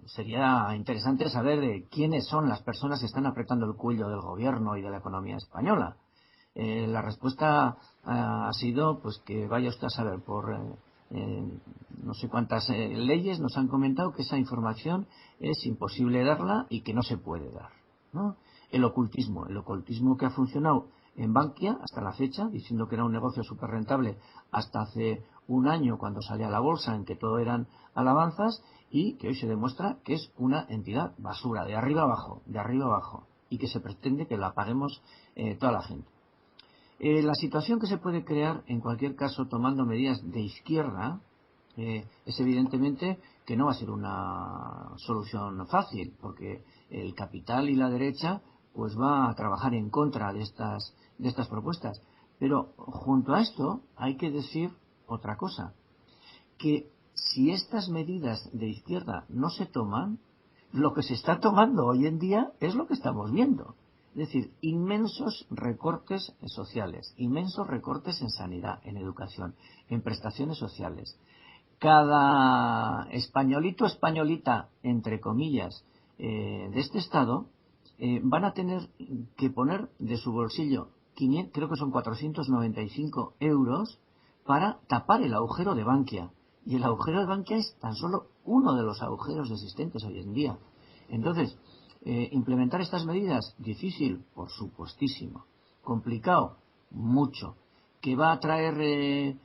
sería interesante saber de quiénes son las personas que están apretando el cuello del Gobierno y de la economía española. La respuesta ha sido pues que vaya usted a saber por no sé cuántas leyes nos han comentado que esa información es imposible darla y que no se puede dar, ¿no? El ocultismo que ha funcionado en Bankia hasta la fecha, diciendo que era un negocio súper rentable hasta hace un año cuando salía a la bolsa, en que todo eran alabanzas, y que hoy se demuestra que es una entidad basura, de arriba abajo, y que se pretende que la paguemos toda la gente. La situación que se puede crear, en cualquier caso, tomando medidas de izquierda, es evidentemente que no va a ser una solución fácil, porque el capital y la derecha pues va a trabajar en contra de estas propuestas. Pero junto a esto hay que decir otra cosa, que si estas medidas de izquierda no se toman, lo que se está tomando hoy en día es lo que estamos viendo. Es decir, inmensos recortes sociales, inmensos recortes en sanidad, en educación, en prestaciones sociales. Cada españolito, españolita, entre comillas, de este Estado, van a tener que poner de su bolsillo 500, creo que son 495 euros para tapar el agujero de Bankia. Y el agujero de Bankia es tan solo uno de los agujeros existentes hoy en día. Entonces, implementar estas medidas, difícil, por supuestísimo. Complicado, mucho. Que va a traer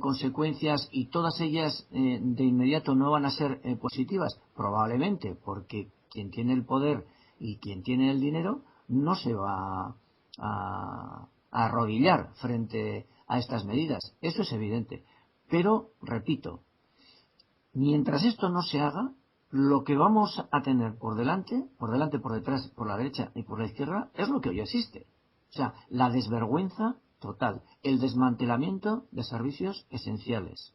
consecuencias y todas ellas de inmediato no van a ser positivas, probablemente, porque quien tiene el poder y quien tiene el dinero no se va a arrodillar frente a estas medidas. Eso es evidente. Pero, repito, mientras esto no se haga, lo que vamos a tener por delante, por detrás, por la derecha y por la izquierda, es lo que hoy existe. O sea, la desvergüenza total, el desmantelamiento de servicios esenciales.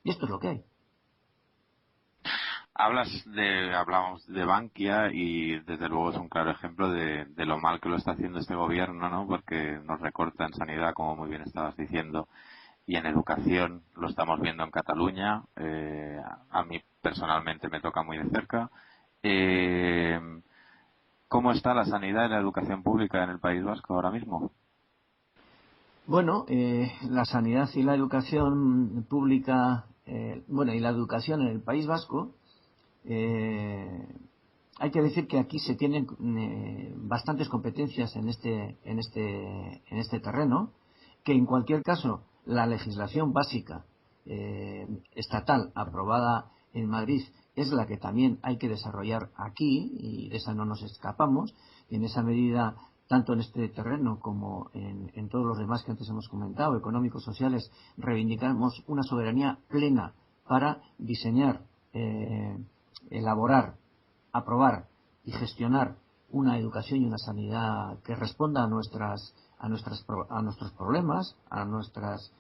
Y esto es lo que hay. Hablamos de Bankia y desde luego es un claro ejemplo de lo mal que lo está haciendo este gobierno, ¿no? Porque nos recorta en sanidad, como muy bien estabas diciendo, y en educación lo estamos viendo en Cataluña. A mí personalmente me toca muy de cerca. ¿Cómo está la sanidad y la educación pública en el País Vasco ahora mismo? Bueno, la sanidad y la educación pública, y la educación en el País Vasco, hay que decir que aquí se tienen bastantes competencias en este terreno, que en cualquier caso la legislación básica estatal aprobada en Madrid es la que también hay que desarrollar aquí, y de esa no nos escapamos. En esa medida, tanto en este terreno como en todos los demás que antes hemos comentado, económicos, sociales, reivindicamos una soberanía plena para diseñar, elaborar, aprobar y gestionar una educación y una sanidad que responda a nuestros problemas, a nuestras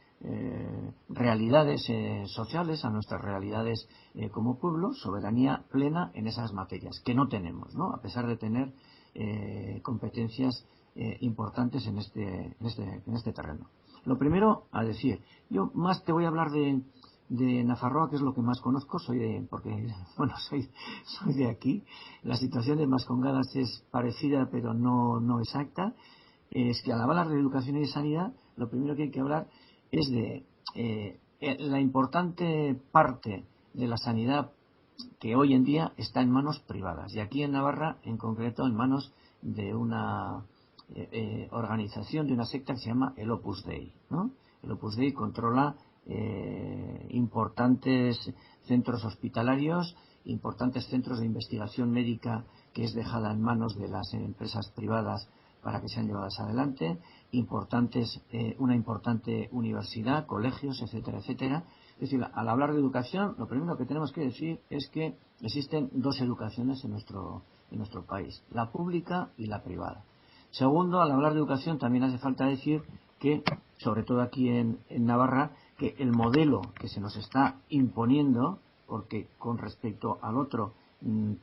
realidades sociales, a nuestras realidades como pueblo, soberanía plena en esas materias que no tenemos, ¿no? A pesar de tener competencias importantes en este terreno. Lo primero a decir, yo más te voy a hablar de Nafarroa, que es lo que más conozco, soy de aquí. La situación de Mascongadas es parecida pero no exacta. Es que al hablar de educación y de sanidad, lo primero que hay que hablar es de la importante parte de la sanidad que hoy en día está en manos privadas, y aquí en Navarra en concreto en manos de una organización, de una secta que se llama el Opus Dei, ¿no? El Opus Dei controla importantes centros hospitalarios, importantes centros de investigación médica que es dejada en manos de las empresas privadas para que sean llevadas adelante, una importante universidad, colegios, etcétera, etcétera. Es decir, al hablar de educación, lo primero que tenemos que decir es que existen dos educaciones en nuestro país, la pública y la privada. Segundo, al hablar de educación también hace falta decir que, sobre todo aquí en Navarra, que el modelo que se nos está imponiendo, porque con respecto al otro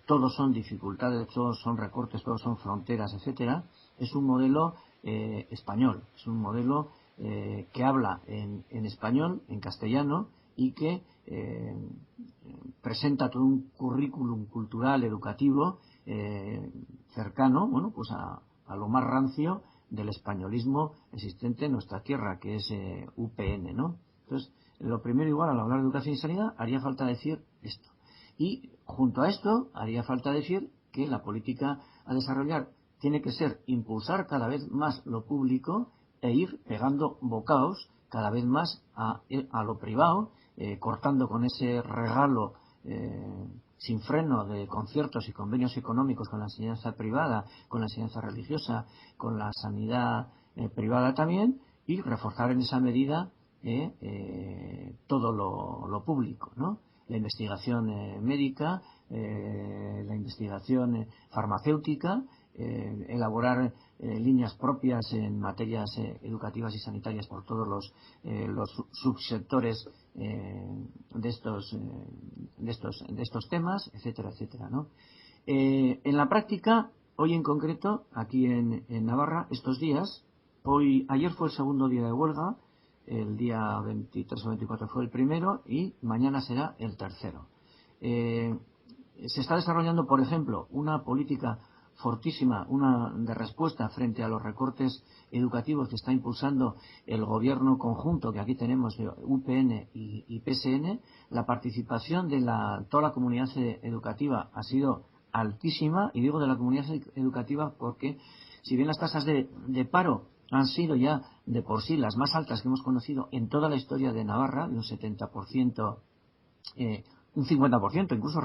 todos son dificultades, todos son recortes, todos son fronteras, etcétera, es un modelo español, es un modelo que habla en español, en castellano, y que presenta todo un currículum cultural, educativo, cercano, pues a lo más rancio del españolismo existente en nuestra tierra, que es UPN, ¿no? Entonces, lo primero, igual, al hablar de educación y sanidad, haría falta decir esto. Y junto a esto, haría falta decir que la política a desarrollar tiene que ser impulsar cada vez más lo público e ir pegando bocaos cada vez más a lo privado, cortando con ese regalo sin freno de conciertos y convenios económicos con la enseñanza privada, con la enseñanza religiosa, con la sanidad privada también, y reforzar en esa medida todo lo público, ¿no? La investigación médica, la investigación farmacéutica, elaborar líneas propias en materias educativas y sanitarias por todos los subsectores de estos temas, etcétera, etcétera, ¿no? En la práctica, hoy en concreto, aquí en Navarra, estos días, ayer fue el segundo día de huelga, el día 23 o 24 fue el primero y mañana será el tercero. Se está desarrollando, por ejemplo, una política fortísima, una de respuesta frente a los recortes educativos que está impulsando el gobierno conjunto que aquí tenemos de UPN y PSN. La participación de toda la comunidad educativa ha sido altísima, y digo de la comunidad educativa porque si bien las tasas de paro han sido ya de por sí las más altas que hemos conocido en toda la historia de Navarra, de un 70%, un 50% incluso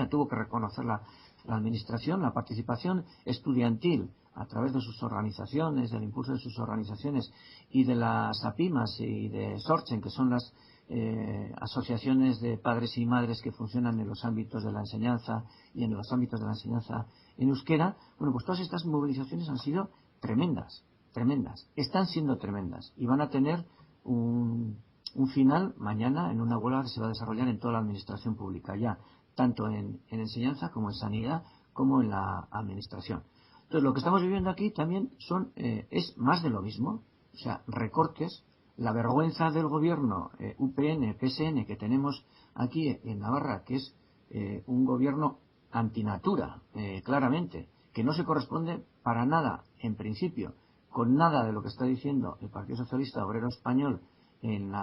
tuvo que reconocer la administración, la participación estudiantil a través de sus organizaciones, del impulso de sus organizaciones y de las APIMAS y de Sorchen, que son las asociaciones de padres y madres que funcionan en los ámbitos de la enseñanza y en los ámbitos de la enseñanza en euskera. Bueno, pues todas estas movilizaciones han sido tremendas, están siendo tremendas y van a tener un final mañana en una huelga que se va a desarrollar en toda la administración pública, ya tanto en enseñanza como en sanidad como en la administración. Entonces, lo que estamos viviendo aquí también es más de lo mismo, o sea, recortes. La vergüenza del gobierno UPN, PSN que tenemos aquí en Navarra, que es un gobierno antinatura, claramente, que no se corresponde para nada, en principio, con nada de lo que está diciendo el Partido Socialista Obrero Español en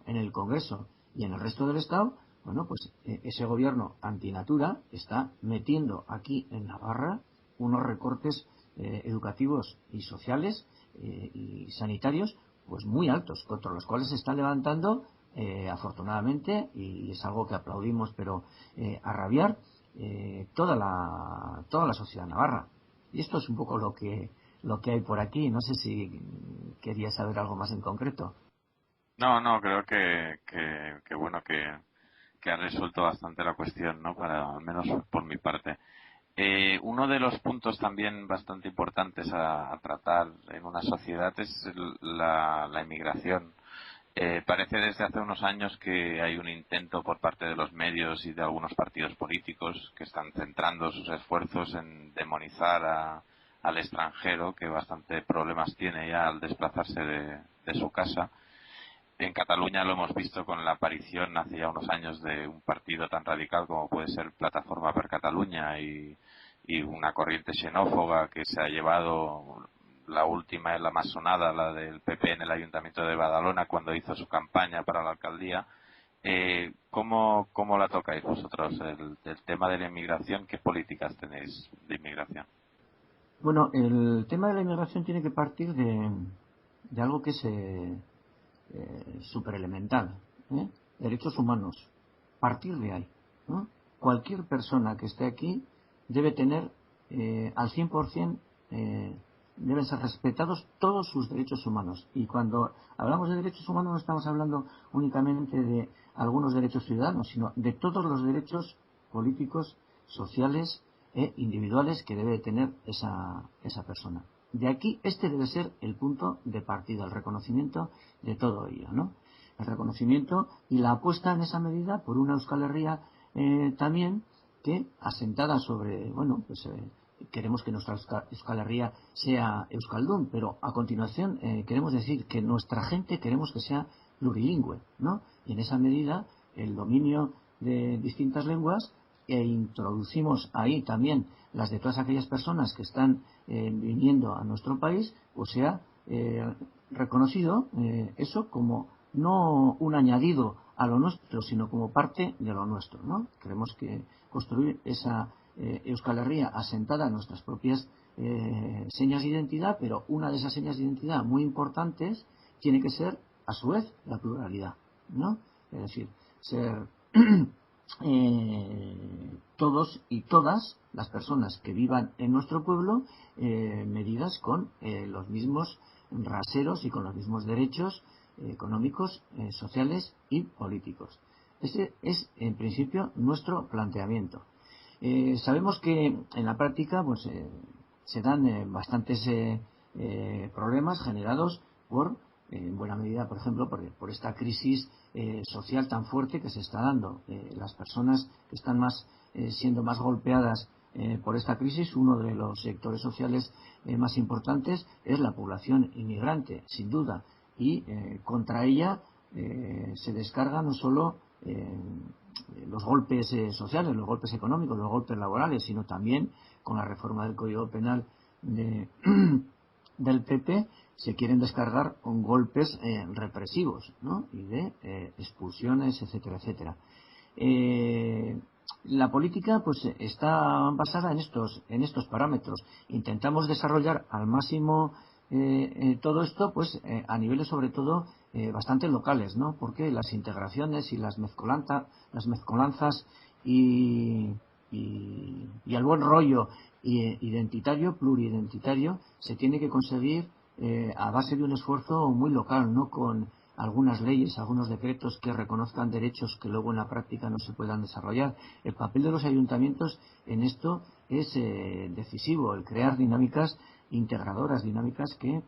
el Congreso y en el resto del Estado. Bueno, pues ese gobierno antinatura está metiendo aquí en Navarra unos recortes educativos y sociales y sanitarios pues muy altos, contra los cuales se está levantando afortunadamente, y es algo que aplaudimos, pero a rabiar, toda la sociedad navarra. Y esto es un poco lo que hay por aquí. No sé si querías saber algo más en concreto. No, creo que bueno, que ha resuelto bastante la cuestión, ¿no? Al menos por mi parte. Uno de los puntos también bastante importantes a tratar en una sociedad es la inmigración. Parece desde hace unos años que hay un intento por parte de los medios y de algunos partidos políticos que están centrando sus esfuerzos en demonizar al extranjero, que bastante problemas tiene ya al desplazarse de su casa. En Cataluña lo hemos visto con la aparición hace ya unos años de un partido tan radical como puede ser Plataforma per Catalunya y una corriente xenófoba que se ha llevado, la última es la más sonada, la del PP en el Ayuntamiento de Badalona cuando hizo su campaña para la alcaldía. ¿Cómo la tocáis vosotros el tema de la inmigración? ¿Qué políticas tenéis de inmigración? Bueno, el tema de la inmigración tiene que partir de algo que es súper elemental, derechos humanos. Partir de ahí, ¿no? Cualquier persona que esté aquí debe tener al 100%, deben ser respetados todos sus derechos humanos. Y cuando hablamos de derechos humanos no estamos hablando únicamente de algunos derechos ciudadanos, sino de todos los derechos políticos, sociales e individuales que debe tener esa persona. De aquí, este debe ser el punto de partida, el reconocimiento de todo ello, ¿no? El reconocimiento y la apuesta en esa medida por una Euskal Herria también que, asentada sobre, bueno, pues queremos que nuestra Euskal Herria sea euskaldun, pero a continuación queremos decir que nuestra gente queremos que sea plurilingüe, ¿no? Y en esa medida el dominio de distintas lenguas, e introducimos ahí también las de todas aquellas personas que están viniendo a nuestro país, pues sea reconocido eso como no un añadido a lo nuestro, sino como parte de lo nuestro, ¿no? Queremos que construir esa Euskal Herria asentada en nuestras propias señas de identidad, pero una de esas señas de identidad muy importantes tiene que ser, a su vez, la pluralidad, ¿no? Es decir, ser todos y todas las personas que vivan en nuestro pueblo medidas con los mismos raseros y con los mismos derechos económicos, sociales y políticos. Ese es, en principio, nuestro planteamiento. Sabemos que en la práctica pues se dan bastantes problemas generados por, en buena medida, por ejemplo, por esta crisis social tan fuerte que se está dando. Las personas que están siendo más golpeadas por esta crisis, uno de los sectores sociales más importantes es la población inmigrante, sin duda, y contra ella se descarga no solo los golpes sociales, los golpes económicos, los golpes laborales, sino también con la reforma del Código Penal del PP se quieren descargar con golpes represivos, ¿no? Y de expulsiones, etcétera, etcétera. La política pues está basada en estos parámetros. Intentamos desarrollar al máximo todo esto pues a niveles sobre todo bastante locales, ¿no? Porque las integraciones y las mezcolanzas y el buen rollo identitario, pluridentitario, se tiene que conseguir a base de un esfuerzo muy local, no con algunas leyes, algunos decretos que reconozcan derechos que luego en la práctica no se puedan desarrollar. El papel de los ayuntamientos en esto es decisivo, el crear dinámicas integradoras, dinámicas que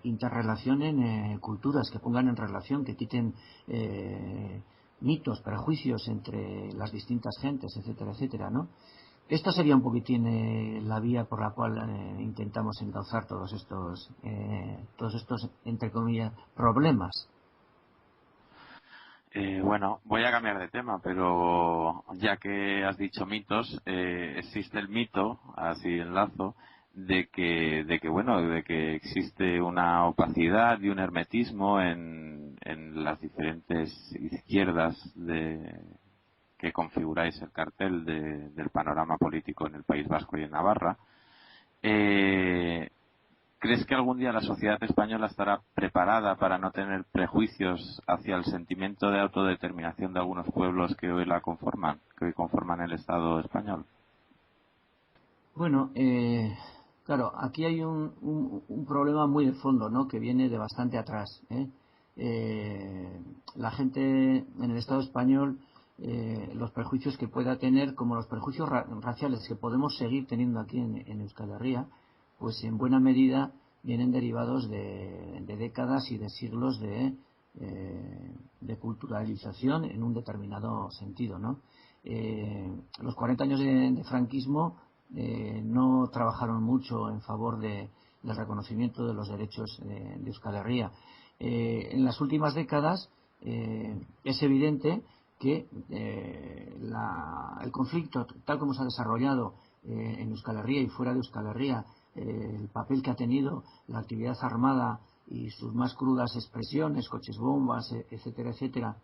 interrelacionen culturas, que pongan en relación, que quiten mitos, prejuicios entre las distintas gentes, etcétera, etcétera, ¿no? Esta sería un poquitín la vía por la cual intentamos encauzar todos estos, entre comillas, problemas. Bueno, voy a cambiar de tema, pero ya que has dicho mitos, existe el mito, así enlazo, de que existe una opacidad y un hermetismo en las diferentes izquierdas que configuráis el cartel del panorama político en el País Vasco y en Navarra. ¿Crees que algún día la sociedad española estará preparada para no tener prejuicios hacia el sentimiento de autodeterminación de algunos pueblos que hoy conforman el Estado español? Bueno, claro, aquí hay un problema muy de fondo, ¿no? Que viene de bastante atrás. La gente en el Estado español, los prejuicios que pueda tener, como los prejuicios raciales que podemos seguir teniendo aquí en Euskal Herria, pues en buena medida vienen derivados de décadas y de siglos de culturalización en un determinado sentido, ¿no? Los 40 años de franquismo no trabajaron mucho en favor del reconocimiento de los derechos de Euskal Herria. En las últimas décadas es evidente que el conflicto, tal como se ha desarrollado en Euskal Herria y fuera de Euskal Herria, el papel que ha tenido la actividad armada y sus más crudas expresiones, coches bombas, etcétera, etcétera,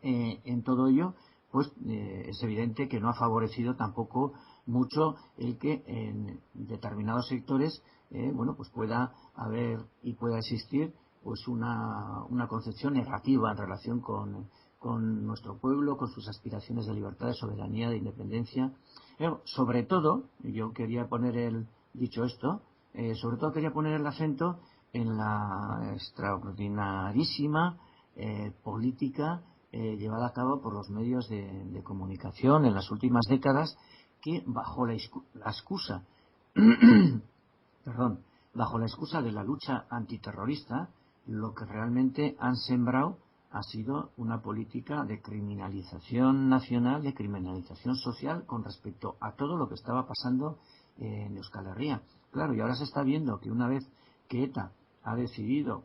en todo ello, pues es evidente que no ha favorecido tampoco mucho el que en determinados sectores pues pueda haber y pueda existir pues una concepción negativa en relación con nuestro pueblo, con sus aspiraciones de libertad, de soberanía, de independencia. Sobre todo, yo quería poner dicho esto, sobre todo quería poner el acento en la extraordinarísima política llevada a cabo por los medios de comunicación en las últimas décadas, que bajo la excusa bajo la excusa de la lucha antiterrorista, lo que realmente han sembrado ha sido una política de criminalización nacional, de criminalización social con respecto a todo lo que estaba pasando en Euskal Herria. Claro, y ahora se está viendo que una vez que ETA ha decidido,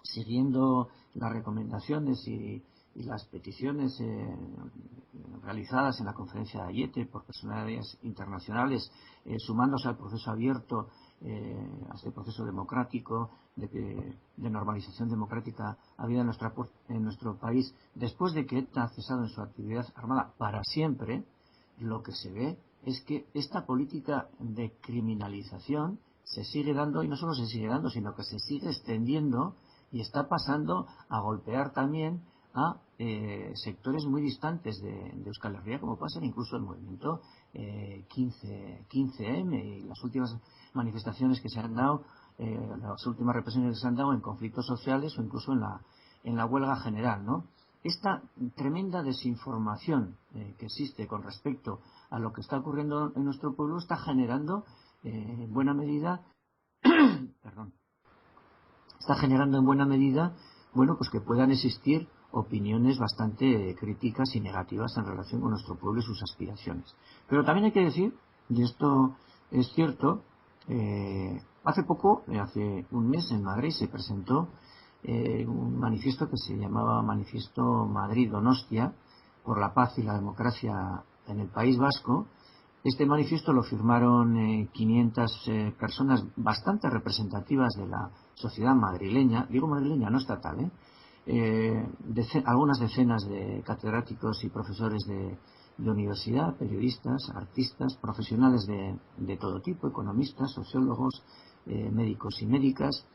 siguiendo las recomendaciones y las peticiones realizadas en la conferencia de Ayete por personalidades internacionales, sumándose al proceso abierto, a este proceso democrático de normalización democrática habida en nuestro país, después de que ETA ha cesado en su actividad armada para siempre, lo que se ve es que esta política de criminalización se sigue dando, y no solo se sigue dando, sino que se sigue extendiendo y está pasando a golpear también a sectores muy distantes de Euskal Herria, como puede ser incluso el movimiento 15M y las últimas manifestaciones que se han dado, las últimas represiones que se han dado en conflictos sociales o incluso en la huelga general, ¿no? Esta tremenda desinformación que existe con respecto a lo que está ocurriendo en nuestro pueblo está generando en buena medida perdón, está generando en buena medida, bueno, pues que puedan existir opiniones bastante críticas y negativas en relación con nuestro pueblo y sus aspiraciones. Pero también hay que decir, y esto es cierto, hace poco, hace un mes en Madrid se presentó un manifiesto que se llamaba Manifiesto Madrid-Donostia por la paz y la democracia en el País Vasco. Este manifiesto lo firmaron 500 personas bastante representativas de la sociedad madrileña, digo madrileña, no estatal, algunas decenas de catedráticos y profesores de universidad, periodistas, artistas, profesionales de todo tipo, economistas, sociólogos, médicos y médicas,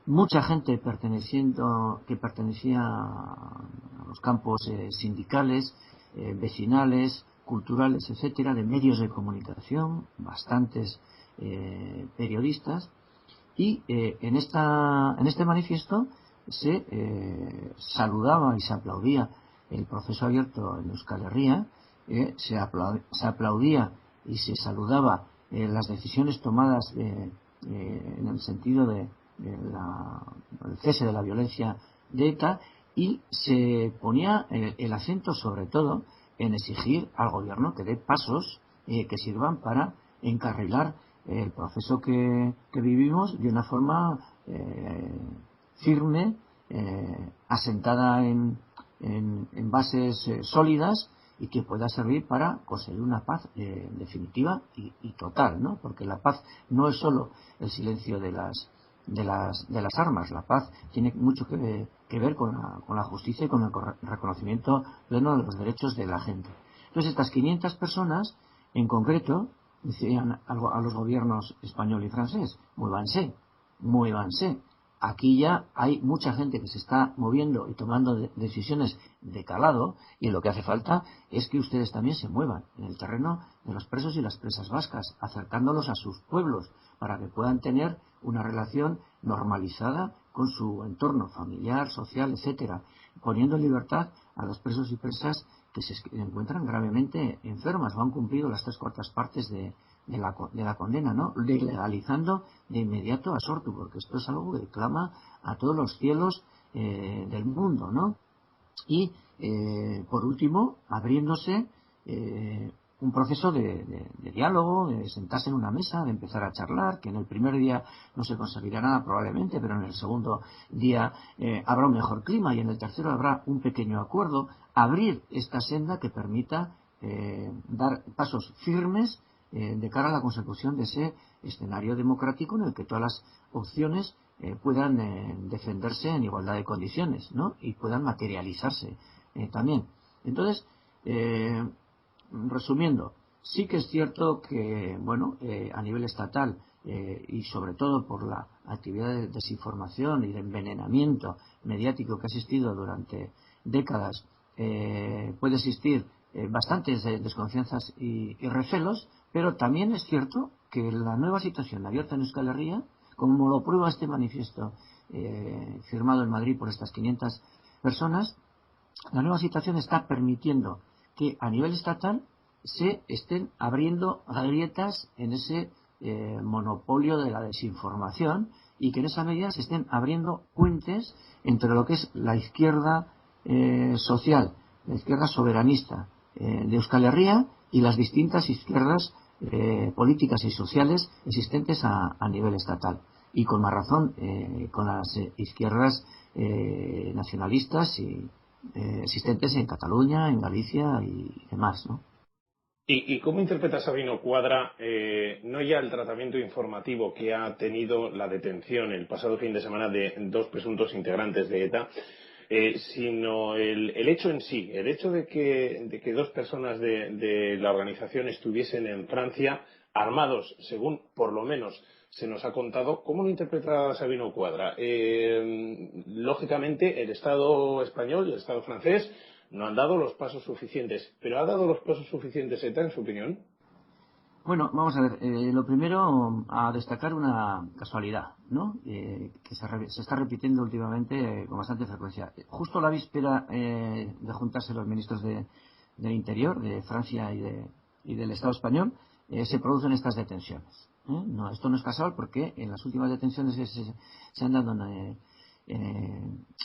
mucha gente que pertenecía a los campos sindicales, vecinales, culturales, etcétera, de medios de comunicación, bastantes periodistas, y en este manifiesto se saludaba y se aplaudía el proceso abierto en Euskal Herria, se aplaudía y se saludaba las decisiones tomadas en el sentido del cese de la violencia de ETA, y se ponía el acento sobre todo en exigir al gobierno que dé pasos que sirvan para encarrilar el proceso que vivimos de una forma firme, asentada en bases sólidas, y que pueda servir para conseguir una paz definitiva y total, ¿no? Porque la paz no es solo el silencio de las armas. La paz tiene mucho que ver con la justicia y con el reconocimiento pleno de los derechos de la gente. Entonces, estas 500 personas, en concreto, decían a los gobiernos español y francés: muévanse, muévanse. Aquí ya hay mucha gente que se está moviendo y tomando decisiones de calado, y lo que hace falta es que ustedes también se muevan en el terreno de los presos y las presas vascas, acercándolos a sus pueblos para que puedan tener una relación normalizada con su entorno familiar, social, etcétera, poniendo en libertad a los presos y presas que se encuentran gravemente enfermas o han cumplido las 3/4 partes de la condena, ¿no? Legalizando de inmediato a Sortu, porque esto es algo que clama a todos los cielos del mundo, ¿no? Y por último, abriéndose un proceso de diálogo, de sentarse en una mesa, de empezar a charlar, que en el primer día no se conseguirá nada probablemente, pero en el segundo día habrá un mejor clima, y en el tercero habrá un pequeño acuerdo. Abrir esta senda que permita dar pasos firmes de cara a la consecución de ese escenario democrático en el que todas las opciones puedan defenderse en igualdad de condiciones, ¿no? Y puedan materializarse también. Entonces, resumiendo, sí que es cierto que, bueno, a nivel estatal y sobre todo por la actividad de desinformación y de envenenamiento mediático que ha existido durante décadas, puede existir bastantes desconfianzas y recelos, pero también es cierto que la nueva situación abierta en Euskal Herria, como lo prueba este manifiesto firmado en Madrid por estas 500 personas, la nueva situación está permitiendo que a nivel estatal se estén abriendo grietas en ese monopolio de la desinformación, y que en esa medida se estén abriendo puentes entre lo que es la izquierda social, la izquierda soberanista de Euskal Herria, y las distintas izquierdas políticas y sociales existentes a nivel estatal, y con más razón con las izquierdas nacionalistas y existentes en Cataluña, en Galicia y demás, ¿no? ¿Y cómo interpreta Sabino Cuadra no ya el tratamiento informativo que ha tenido la detención el pasado fin de semana de 2 presuntos integrantes de ETA, sino el hecho en sí, el hecho de que dos personas de la organización estuviesen en Francia armados, según por lo menos se nos ha contado. ¿Cómo lo interpreta Sabino Cuadra? Lógicamente, el Estado español y el Estado francés no han dado los pasos suficientes, pero ¿ha dado los pasos suficientes ETA, en su opinión? Bueno, vamos a ver. Lo primero, a destacar una casualidad, ¿no? Que se está repitiendo últimamente con bastante frecuencia. Justo la víspera de juntarse los ministros del Interior, de Francia y del Estado español, se producen estas detenciones. No, esto no es casual porque en las últimas detenciones que se han dado en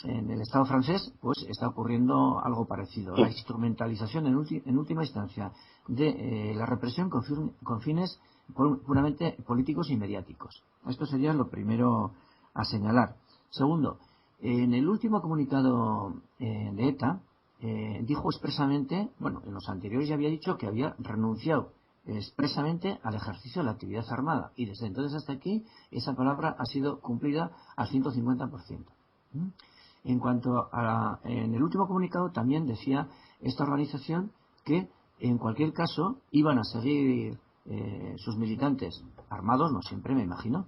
el Estado francés, pues está ocurriendo algo parecido. La instrumentalización en última instancia de la represión con fines puramente políticos y mediáticos. Esto sería lo primero a señalar. Segundo, en el último comunicado de ETA dijo expresamente, bueno, en los anteriores ya había dicho que había renunciado expresamente al ejercicio de la actividad armada, y desde entonces hasta aquí esa palabra ha sido cumplida al 150%. En cuanto en el último comunicado también decía esta organización que en cualquier caso iban a seguir sus militantes armados, no siempre me imagino,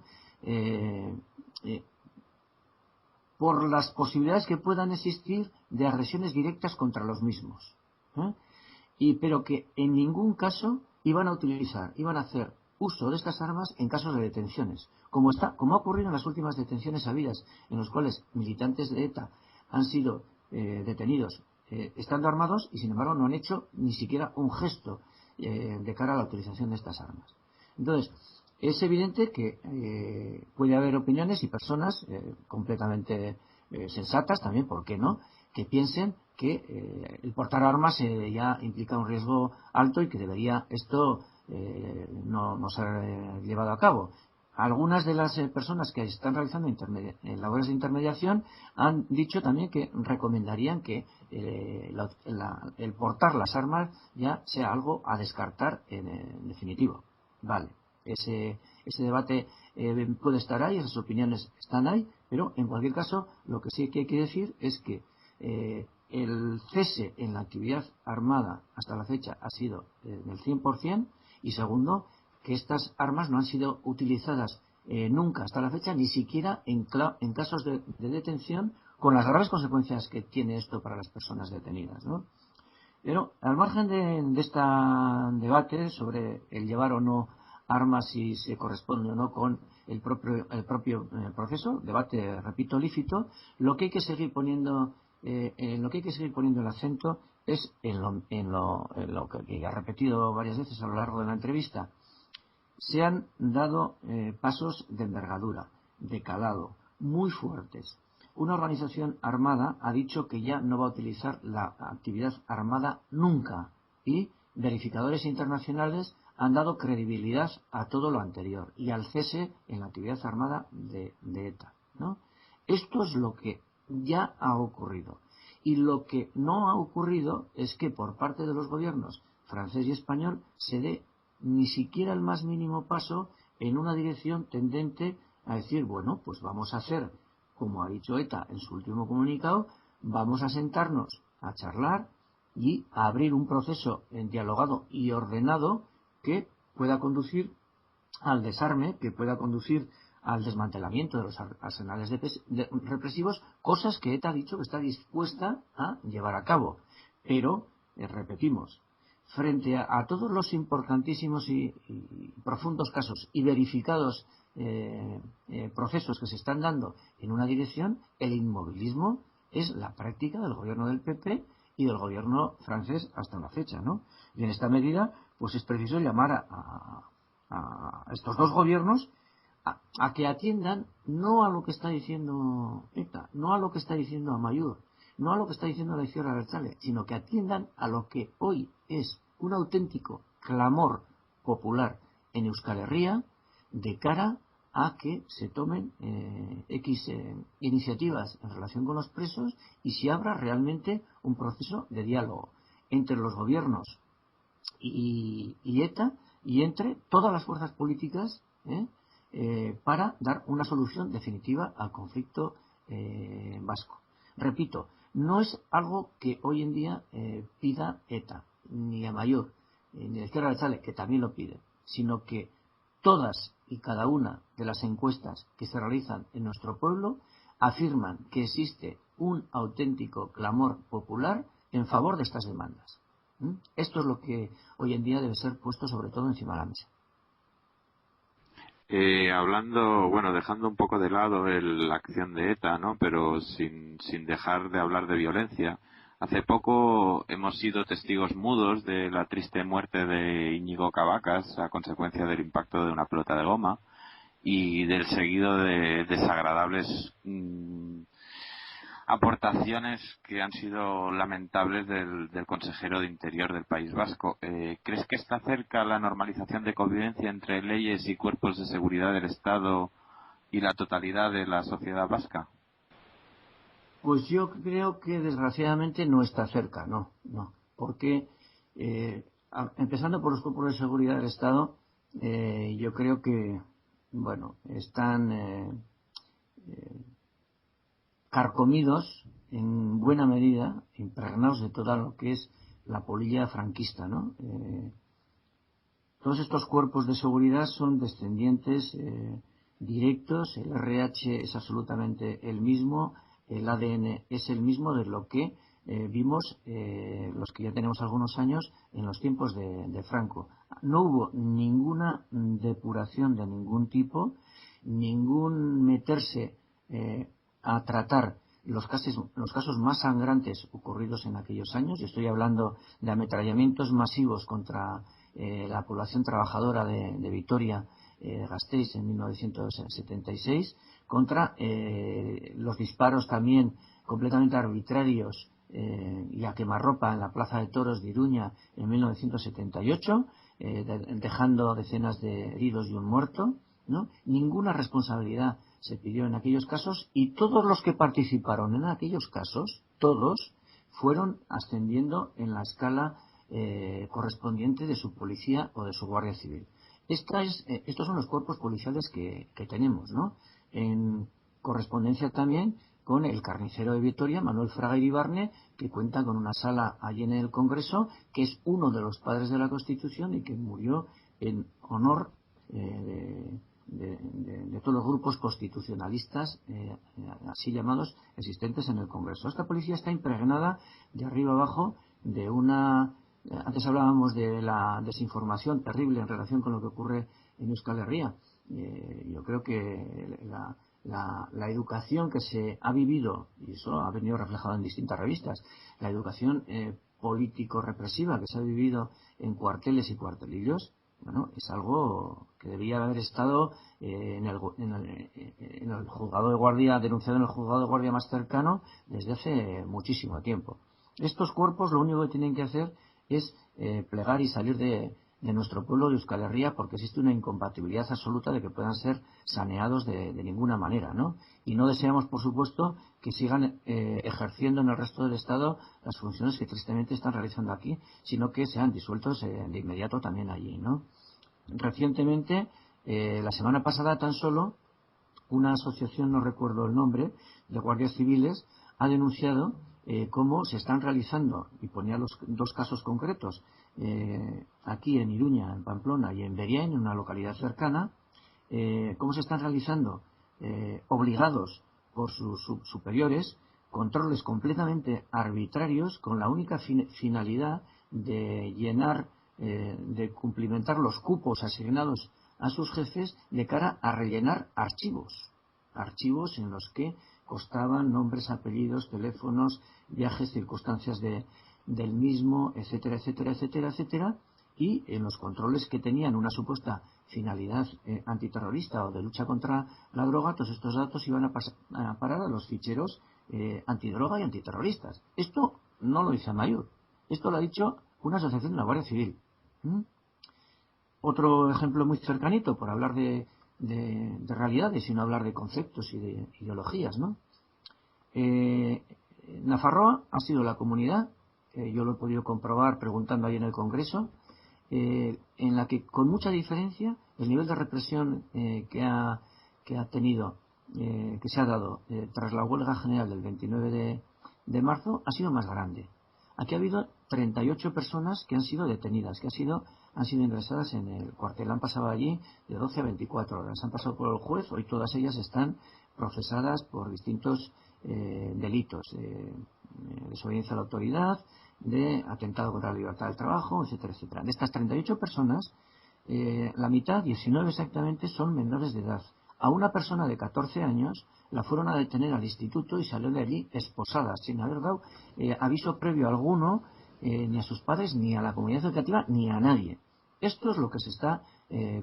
por las posibilidades que puedan existir de agresiones directas contra los mismos, pero que en ningún caso iban a hacer uso de estas armas en casos de detenciones, como ha ocurrido en las últimas detenciones habidas, en los cuales militantes de ETA han sido detenidos estando armados y sin embargo no han hecho ni siquiera un gesto de cara a la utilización de estas armas. Entonces, es evidente que puede haber opiniones y personas completamente sensatas también, ¿por qué no?, que piensen que el portar armas ya implica un riesgo alto y que debería esto no ser llevado a cabo. Algunas de las personas que están realizando labores de intermediación han dicho también que recomendarían que el portar las armas ya sea algo a descartar en definitivo. Vale, ese debate puede estar ahí, esas opiniones están ahí, pero en cualquier caso lo que sí que hay que decir es que el cese en la actividad armada hasta la fecha ha sido del 100%, y segundo, que estas armas no han sido utilizadas nunca hasta la fecha, ni siquiera en casos de detención, con las graves consecuencias que tiene esto para las personas detenidas, ¿no? Pero al margen de este debate sobre el llevar o no armas, si se corresponde o no con el propio proceso, debate, repito, lícito, lo que hay que seguir poniendo el acento es en lo que ha repetido varias veces a lo largo de la entrevista. Se han dado pasos de envergadura, de calado, muy fuertes. Una organización armada ha dicho que ya no va a utilizar la actividad armada nunca, y verificadores internacionales han dado credibilidad a todo lo anterior y al cese en la actividad armada de ETA, ¿no? Esto es lo que ya ha ocurrido. Y lo que no ha ocurrido es que por parte de los gobiernos francés y español se dé ni siquiera el más mínimo paso en una dirección tendente a decir, bueno, pues vamos a hacer, como ha dicho ETA en su último comunicado, vamos a sentarnos a charlar y a abrir un proceso dialogado y ordenado que pueda conducir al desarme, que pueda conducir al desmantelamiento de los arsenales represivos, cosas que ETA ha dicho que está dispuesta a llevar a cabo. Pero, repetimos, frente a todos los importantísimos y profundos casos y verificados procesos que se están dando en una dirección, el inmovilismo es la práctica del gobierno del PP y del gobierno francés hasta la fecha, ¿no? Y en esta medida, pues es preciso llamar a estos dos gobiernos a que atiendan no a lo que está diciendo ETA, no a lo que está diciendo Amaiur, no a lo que está diciendo la izquierda abertzale, sino que atiendan a lo que hoy es un auténtico clamor popular en Euskal Herria de cara a que se tomen iniciativas en relación con los presos y se abra realmente un proceso de diálogo entre los gobiernos y ETA y entre todas las fuerzas políticas para dar una solución definitiva al conflicto vasco. Repito, no es algo que hoy en día pida ETA, ni Amaiur, ni la izquierda abertzale, que también lo pide, sino que todas y cada una de las encuestas que se realizan en nuestro pueblo afirman que existe un auténtico clamor popular en favor de estas demandas. Esto es lo que hoy en día debe ser puesto sobre todo encima de la mesa. Dejando un poco de lado la acción de ETA, ¿no? Pero sin dejar de hablar de violencia. Hace poco hemos sido testigos mudos de la triste muerte de Íñigo Cabacas a consecuencia del impacto de una pelota de goma y del seguido de desagradables aportaciones que han sido lamentables del consejero de Interior del País Vasco. ¿Crees que está cerca la normalización de convivencia entre leyes y cuerpos de seguridad del Estado y la totalidad de la sociedad vasca? Pues yo creo que desgraciadamente no está cerca, no, porque empezando por los cuerpos de seguridad del Estado, yo creo que, están carcomidos en buena medida, impregnados de todo lo que es la polilla franquista, ¿no? Todos estos cuerpos de seguridad son descendientes directos, el RH es absolutamente el mismo, el ADN es el mismo de lo que vimos los que ya tenemos algunos años en los tiempos de Franco. No hubo ninguna depuración de ningún tipo, ningún meterse a tratar los casos más sangrantes ocurridos en aquellos años. Yo estoy hablando de ametrallamientos masivos contra la población trabajadora de Vitoria, Gasteiz, en 1976, contra los disparos también completamente arbitrarios y a quemarropa en la Plaza de Toros de Iruña en 1978, dejando decenas de heridos y un muerto, ¿no? Ninguna responsabilidad se pidió en aquellos casos y todos los que participaron en aquellos casos, todos fueron ascendiendo en la escala correspondiente de su policía o de su guardia civil. Estos son los cuerpos policiales que tenemos, ¿no? En correspondencia también con el carnicero de Vitoria, Manuel Fraga Iribarne, que cuenta con una sala allí en el Congreso, que es uno de los padres de la Constitución y que murió en honor de todos los grupos constitucionalistas así llamados existentes en el Congreso. Esta policía está impregnada de arriba abajo de una... Antes hablábamos de la desinformación terrible en relación con lo que ocurre en Euskal Herria. Yo creo que la educación que se ha vivido, y eso ha venido reflejado en distintas revistas, la educación político-represiva que se ha vivido en cuarteles y cuartelillos, es algo que debía haber estado en el juzgado de guardia, denunciado en el juzgado de guardia más cercano desde hace muchísimo tiempo. Estos cuerpos lo único que tienen que hacer es plegar y salir de nuestro pueblo de Euskal Herria, porque existe una incompatibilidad absoluta de que puedan ser saneados de ninguna manera, ¿no? Y no deseamos, por supuesto, que sigan ejerciendo en el resto del Estado las funciones que tristemente están realizando aquí, sino que sean disueltos de inmediato también allí, ¿no? Recientemente, la semana pasada tan solo, una asociación, no recuerdo el nombre, de guardias civiles, ha denunciado cómo se están realizando, y ponía los dos casos concretos, aquí en Iruña, en Pamplona, y en Beriain, en una localidad cercana, cómo se están realizando, obligados por sus superiores, controles completamente arbitrarios con la única finalidad de llenar, de cumplimentar los cupos asignados a sus jefes de cara a rellenar archivos en los que constaban nombres, apellidos, teléfonos, viajes, circunstancias del mismo, etcétera, etcétera, etcétera, etcétera, y en los controles que tenían una supuesta finalidad antiterrorista o de lucha contra la droga, todos estos datos iban a parar a los ficheros antidroga y antiterroristas. Esto no lo dice Amaiur, esto lo ha dicho una asociación de la Guardia Civil. Otro ejemplo muy cercanito, por hablar de realidades y no hablar de conceptos y de ideologías, ¿no? Nafarroa ha sido la comunidad, yo lo he podido comprobar preguntando ahí en el Congreso, en la que con mucha diferencia el nivel de represión que ha tenido, que se ha dado tras la huelga general del 29 de marzo ha sido más grande. Aquí ha habido 38 personas que han sido detenidas, que han sido ingresadas en el cuartel. Han pasado allí de 12 a 24 horas. Han pasado por el juez. Hoy todas ellas están procesadas por distintos delitos de desobediencia a la autoridad, de atentado contra la libertad del trabajo, etcétera, etcétera. De estas 38 personas, la mitad, 19 exactamente, son menores de edad. A una persona de 14 años la fueron a detener al instituto y salió de allí esposada, sin haber dado aviso previo alguno, ni a sus padres, ni a la comunidad educativa, ni a nadie. Esto es lo que se está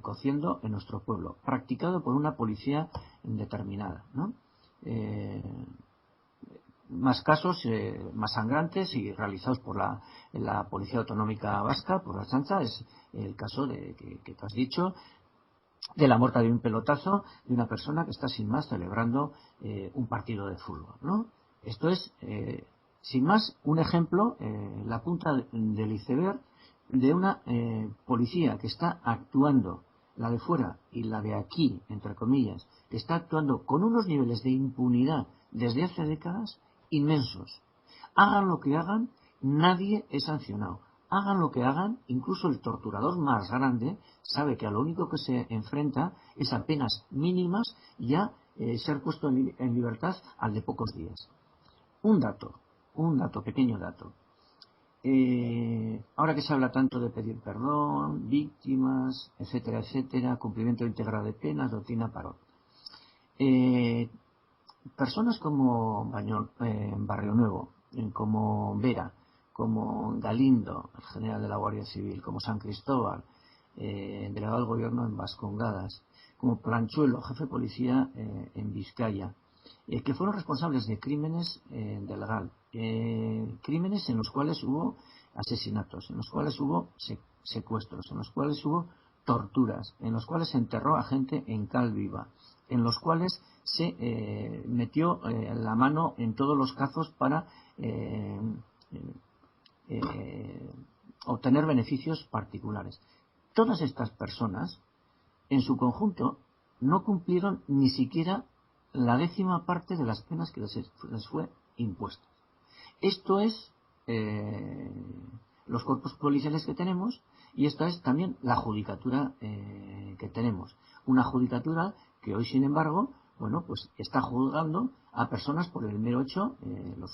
cociendo en nuestro pueblo, practicado por una policía determinada, ¿no? Más casos más sangrantes y realizados por la Policía Autonómica Vasca, por la Ertzaintza, es el caso que tú has dicho, de la muerte de un pelotazo de una persona que está sin más celebrando un partido de fútbol, ¿no? Esto es, sin más, un ejemplo, la punta del iceberg de una policía que está actuando, la de fuera y la de aquí, entre comillas, que está actuando con unos niveles de impunidad desde hace décadas inmensos. Hagan lo que hagan, nadie es sancionado. Hagan lo que hagan, incluso el torturador más grande sabe que a lo único que se enfrenta es a penas mínimas y a ser puesto en libertad al de pocos días. Un dato, pequeño dato. Ahora que se habla tanto de pedir perdón, víctimas, etcétera, etcétera, cumplimiento íntegro de penas, doctrina Parot. Personas como Barrio Nuevo, como Vera, como Galindo, el general de la Guardia Civil, como San Cristóbal, delegado del gobierno en Vascongadas, como Planchuelo, jefe de policía en Vizcaya, que fueron responsables de crímenes del GAL, crímenes en los cuales hubo asesinatos, en los cuales hubo secuestros, en los cuales hubo torturas, en los cuales se enterró a gente en cal viva, en los cuales se metió la mano en todos los casos para obtener beneficios particulares. Todas estas personas, en su conjunto, no cumplieron ni siquiera la 10ª parte de las penas que les fue impuesta. Esto es los cuerpos policiales que tenemos, y esta es también la judicatura que tenemos. Una judicatura que hoy, sin embargo, bueno, pues está juzgando a personas por el mero hecho, los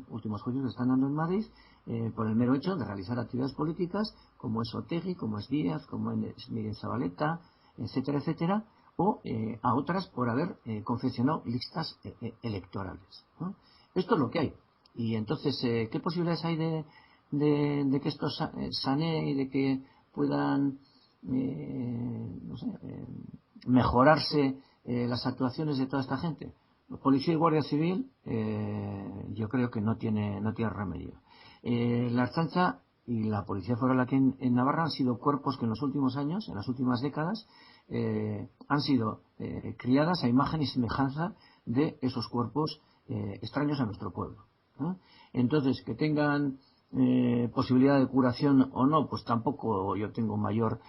últimos juicios que están dando en Madrid, por el mero hecho de realizar actividades políticas, como es Otegi, como es Díaz, como es Miguel Zabaleta, etcétera, etcétera, o a otras por haber confeccionado listas electorales, ¿no? Esto es lo que hay. Y entonces, ¿qué posibilidades hay de que esto sanee y de que puedan mejorarse las actuaciones de toda esta gente? Policía y Guardia Civil, yo creo que no tiene remedio. La Ertzaintza y la Policía Foral aquí en Navarra han sido cuerpos que en los últimos años, en las últimas décadas, han sido criadas a imagen y semejanza de esos cuerpos extraños a nuestro pueblo, ¿no? Entonces, que tengan posibilidad de curación o no, pues tampoco yo tengo mayor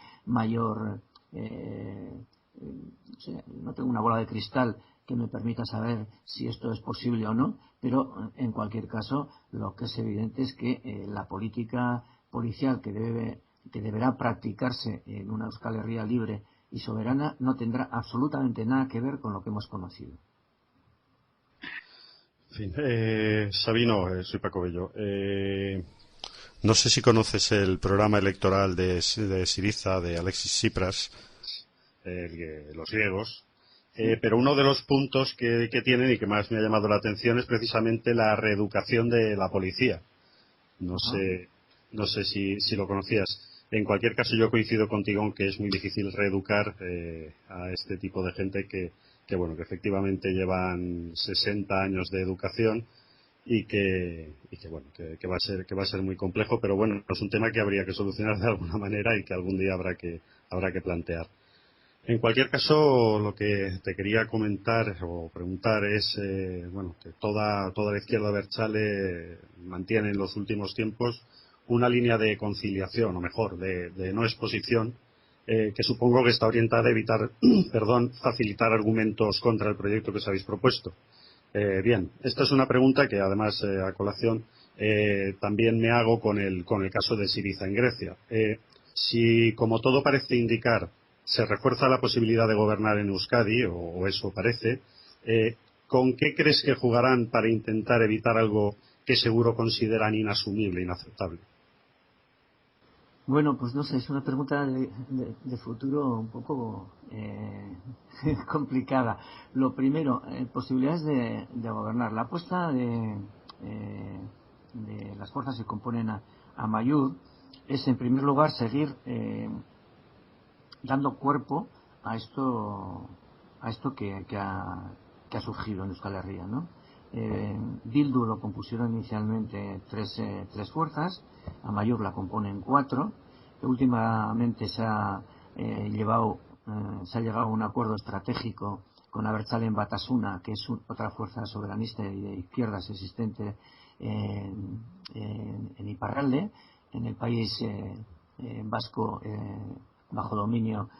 no tengo una bola de cristal que me permita saber si esto es posible o no, pero en cualquier caso lo que es evidente es que la política policial que deberá practicarse en una Euskal Herria libre y soberana no tendrá absolutamente nada que ver con lo que hemos conocido. En fin, Sabino, soy Paco Bello. No sé si conoces el programa electoral de Syriza, de Alexis Tsipras, los griegos, pero uno de los puntos que tienen y que más me ha llamado la atención es precisamente la reeducación de la policía. No sé si lo conocías. En cualquier caso, yo coincido contigo en que es muy difícil reeducar a este tipo de gente que efectivamente llevan 60 años de educación y que va a ser muy complejo, pero bueno, es un tema que habría que solucionar de alguna manera y que algún día habrá que plantear. En cualquier caso, lo que te quería comentar o preguntar es que toda la izquierda abertzale mantiene en los últimos tiempos una línea de conciliación, o mejor, de no exposición, que supongo que está orientada a evitar, facilitar argumentos contra el proyecto que os habéis propuesto. Bien, esta es una pregunta que además a colación también me hago con el caso de Syriza en Grecia. Si, como todo parece indicar, se refuerza la posibilidad de gobernar en Euskadi, o eso parece, ¿con qué crees que jugarán para intentar evitar algo que seguro consideran inasumible, inaceptable? Bueno, pues no sé, es una pregunta de futuro un poco complicada. Lo primero, posibilidades de gobernar. La apuesta de las fuerzas que componen a Mayur es, en primer lugar, seguir dando cuerpo a esto que ha surgido en Euskal Herria, ¿no? Bildu lo compusieron inicialmente tres fuerzas, Amaiur la componen cuatro. Últimamente se ha llegado a un acuerdo estratégico con Abertzale Batasuna, que es otra fuerza soberanista y de izquierdas existente en Iparralde, en el país vasco bajo dominio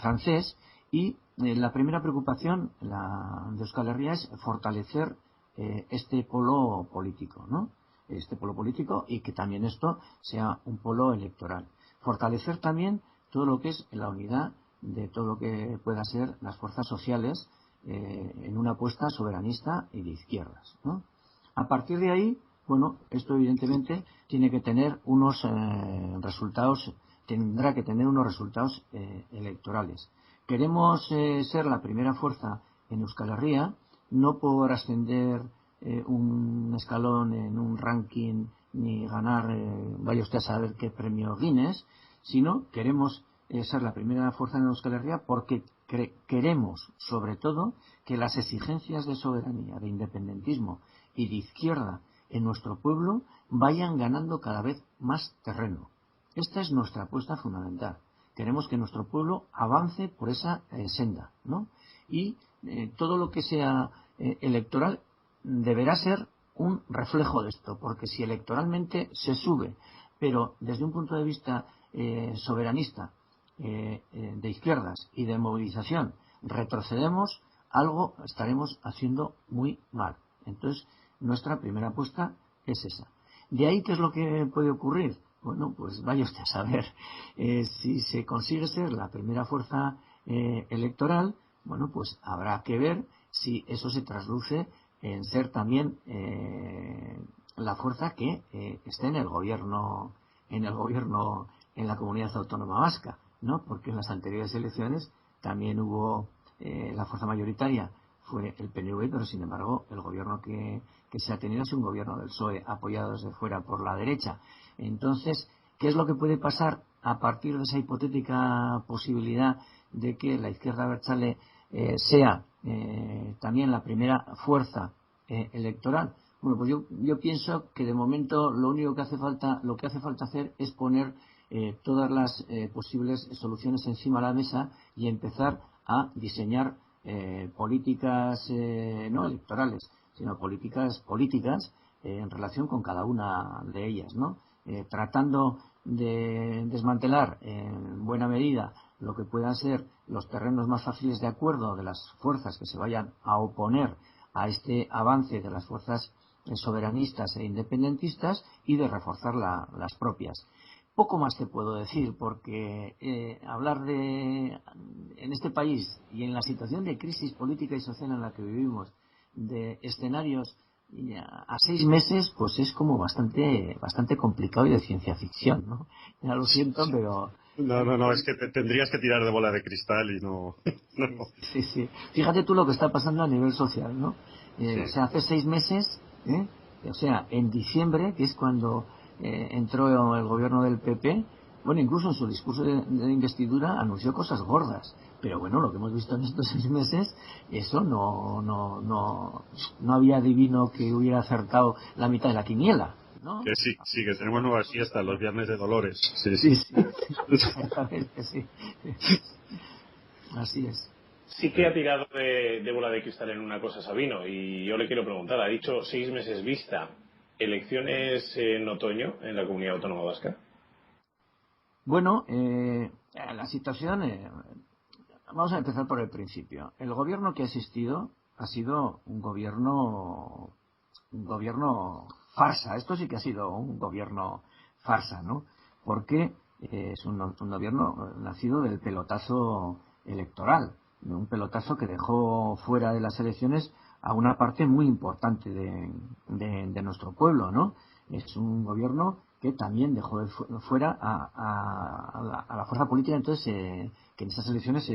francés. Y la primera preocupación de Euskal Herria es fortalecer este polo político, ¿no? Este polo político, y que también esto sea un polo electoral. Fortalecer también todo lo que es la unidad de todo lo que pueda ser las fuerzas sociales en una apuesta soberanista y de izquierdas, ¿no? A partir de ahí, bueno, esto evidentemente tiene que tener unos resultados, tendrá que tener unos resultados electorales. Queremos ser la primera fuerza en Euskal Herria, no por ascender un escalón en un ranking ni ganar, vaya usted a saber qué premio Guinness, sino queremos ser la primera fuerza en Euskal Herria porque queremos, sobre todo, que las exigencias de soberanía, de independentismo y de izquierda en nuestro pueblo vayan ganando cada vez más terreno. Esta es nuestra apuesta fundamental. Queremos que nuestro pueblo avance por esa senda, ¿no? Y todo lo que sea electoral deberá ser un reflejo de esto, porque si electoralmente se sube, pero desde un punto de vista soberanista, de izquierdas y de movilización retrocedemos, algo estaremos haciendo muy mal. Entonces, nuestra primera apuesta es esa. De ahí, ¿qué es lo que puede ocurrir? Bueno, pues vaya usted a saber. Si se consigue ser la primera fuerza electoral, bueno, pues habrá que ver si eso se trasluce en ser también la fuerza que esté en el gobierno, en la comunidad autónoma vasca, ¿no? Porque en las anteriores elecciones también hubo la fuerza mayoritaria fue el PNV, pero sin embargo el gobierno que se ha tenido es un gobierno del PSOE apoyado desde fuera por la derecha. Entonces, ¿qué es lo que puede pasar a partir de esa hipotética posibilidad de que la izquierda abertzale sea también la primera fuerza electoral? Bueno, pues yo pienso que de momento lo que hace falta hacer es poner todas las posibles soluciones encima de la mesa y empezar a diseñar políticas no electorales, sino políticas en relación con cada una de ellas, ¿no? Tratando de desmantelar en buena medida lo que puedan ser los terrenos más fáciles de acuerdo de las fuerzas que se vayan a oponer a este avance de las fuerzas soberanistas e independentistas y de reforzar las propias. Poco más te puedo decir, porque hablar en este país y en la situación de crisis política y social en la que vivimos, de escenarios a 6 meses, pues es como bastante complicado y de ciencia ficción, ¿no? Ya lo siento, pero... No, es que tendrías que tirar de bola de cristal y no... Sí. Fíjate tú lo que está pasando a nivel social, ¿no? Sí. O sea, hace 6 meses, o sea, en diciembre, que es cuando entró el gobierno del PP, bueno, incluso en su discurso de investidura anunció cosas gordas. Pero bueno, lo que hemos visto en estos 6 meses, eso no había adivino que hubiera acertado la mitad de la quiniela, ¿no? Que sí, que tenemos nuevas fiestas los viernes de Dolores. Sí, exactamente, sí. Así es. Sí que ha tirado de bola de cristal en una cosa Sabino, y yo le quiero preguntar, ha dicho 6 meses vista, ¿elecciones en otoño en la Comunidad Autónoma Vasca? Bueno, la situación, vamos a empezar por el principio. El gobierno que ha existido ha sido un gobierno farsa. Esto sí que ha sido un gobierno farsa, ¿no? Porque es un gobierno nacido del pelotazo electoral, de un pelotazo que dejó fuera de las elecciones a una parte muy importante de nuestro pueblo, ¿no? Es un gobierno que también dejó fuera a la fuerza política, entonces que en esas elecciones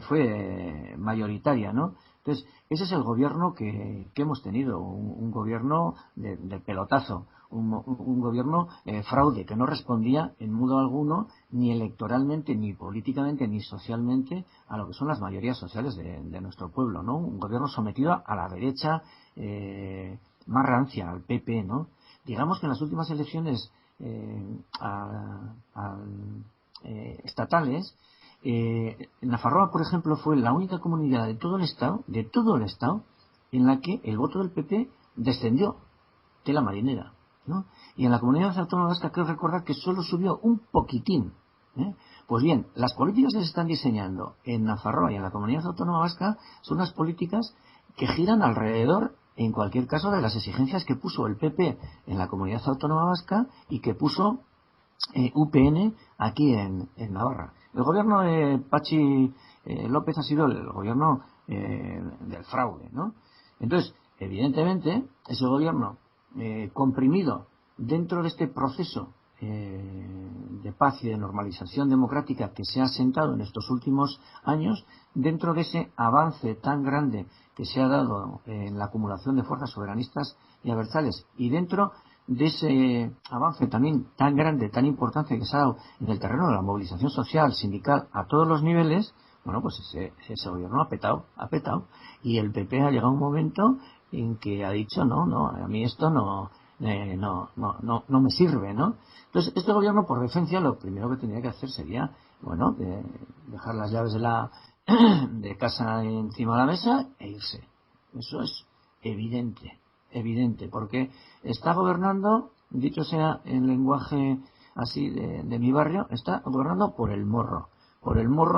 fue mayoritaria, ¿no? Entonces, ese es el gobierno que hemos tenido, un gobierno de pelotazo, un gobierno fraude, que no respondía en modo alguno, ni electoralmente, ni políticamente, ni socialmente, a lo que son las mayorías sociales de nuestro pueblo, ¿no? Un gobierno sometido a la derecha más rancia, al PP, ¿no? Digamos que en las últimas elecciones estatales, Nafarroa, por ejemplo, fue la única comunidad de todo el Estado, en la que el voto del PP descendió de la marinera, ¿no? Y en la comunidad autónoma vasca creo recordar que solo subió un poquitín, ¿eh? Pues bien, las políticas que se están diseñando en Nafarroa y en la comunidad autónoma vasca son unas políticas que giran alrededor, en cualquier caso, de las exigencias que puso el PP en la comunidad autónoma vasca y que puso UPN aquí en Navarra. El gobierno de Patxi López ha sido el gobierno del fraude, ¿no? Entonces, evidentemente, ese gobierno comprimido dentro de este proceso de paz y de normalización democrática que se ha asentado en estos últimos años, dentro de ese avance tan grande que se ha dado en la acumulación de fuerzas soberanistas y abertzales, y dentro de ese avance también tan grande, tan importante que se ha dado en el terreno de la movilización social, sindical, a todos los niveles, bueno, pues ese gobierno ha petado, y el PP ha llegado a un momento en que ha dicho, no, a mí esto no me sirve, ¿no? Entonces, este gobierno, por decencia, lo primero que tendría que hacer sería, bueno, dejar las llaves de casa encima de la mesa e irse. Eso es evidente, porque está gobernando, dicho sea en lenguaje así de mi barrio, está gobernando por el morro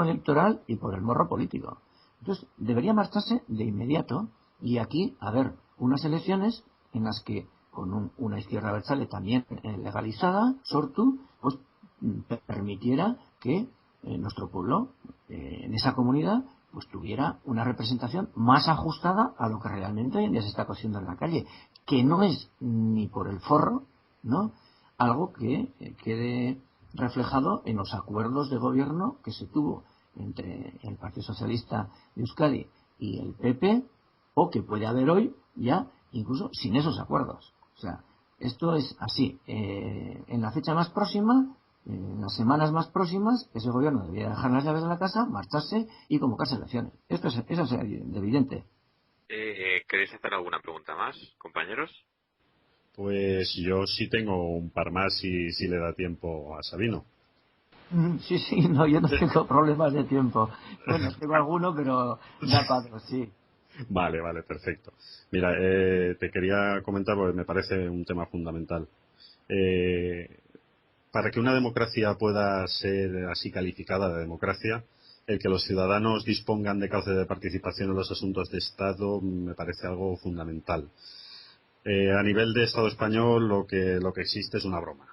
electoral y por el morro político. Entonces, debería marcharse de inmediato y aquí haber unas elecciones en las que con una izquierda abertzale también legalizada, Sortu, pues permitiera que nuestro pueblo, en esa comunidad, pues tuviera una representación más ajustada a lo que realmente hoy en día se está cosiendo en la calle, que no es ni por el forro, ¿no?, algo que quede reflejado en los acuerdos de gobierno que se tuvo entre el Partido Socialista de Euskadi y el PP, o que puede haber hoy ya incluso sin esos acuerdos. O sea, esto es así. En la fecha más próxima, en las semanas más próximas, ese gobierno debería dejar las llaves de la casa, marcharse y convocarse elecciones. Eso es evidente. ¿Queréis hacer alguna pregunta más, compañeros? Pues yo sí tengo un par más si le da tiempo a Sabino. Sí, no, yo no tengo problemas de tiempo. Bueno, tengo alguno, pero da para sí. Vale, perfecto. Mira, te quería comentar porque me parece un tema fundamental. Para que una democracia pueda ser así calificada de democracia, el que los ciudadanos dispongan de cauce de participación en los asuntos de Estado me parece algo fundamental. A nivel de Estado español lo que existe es una broma.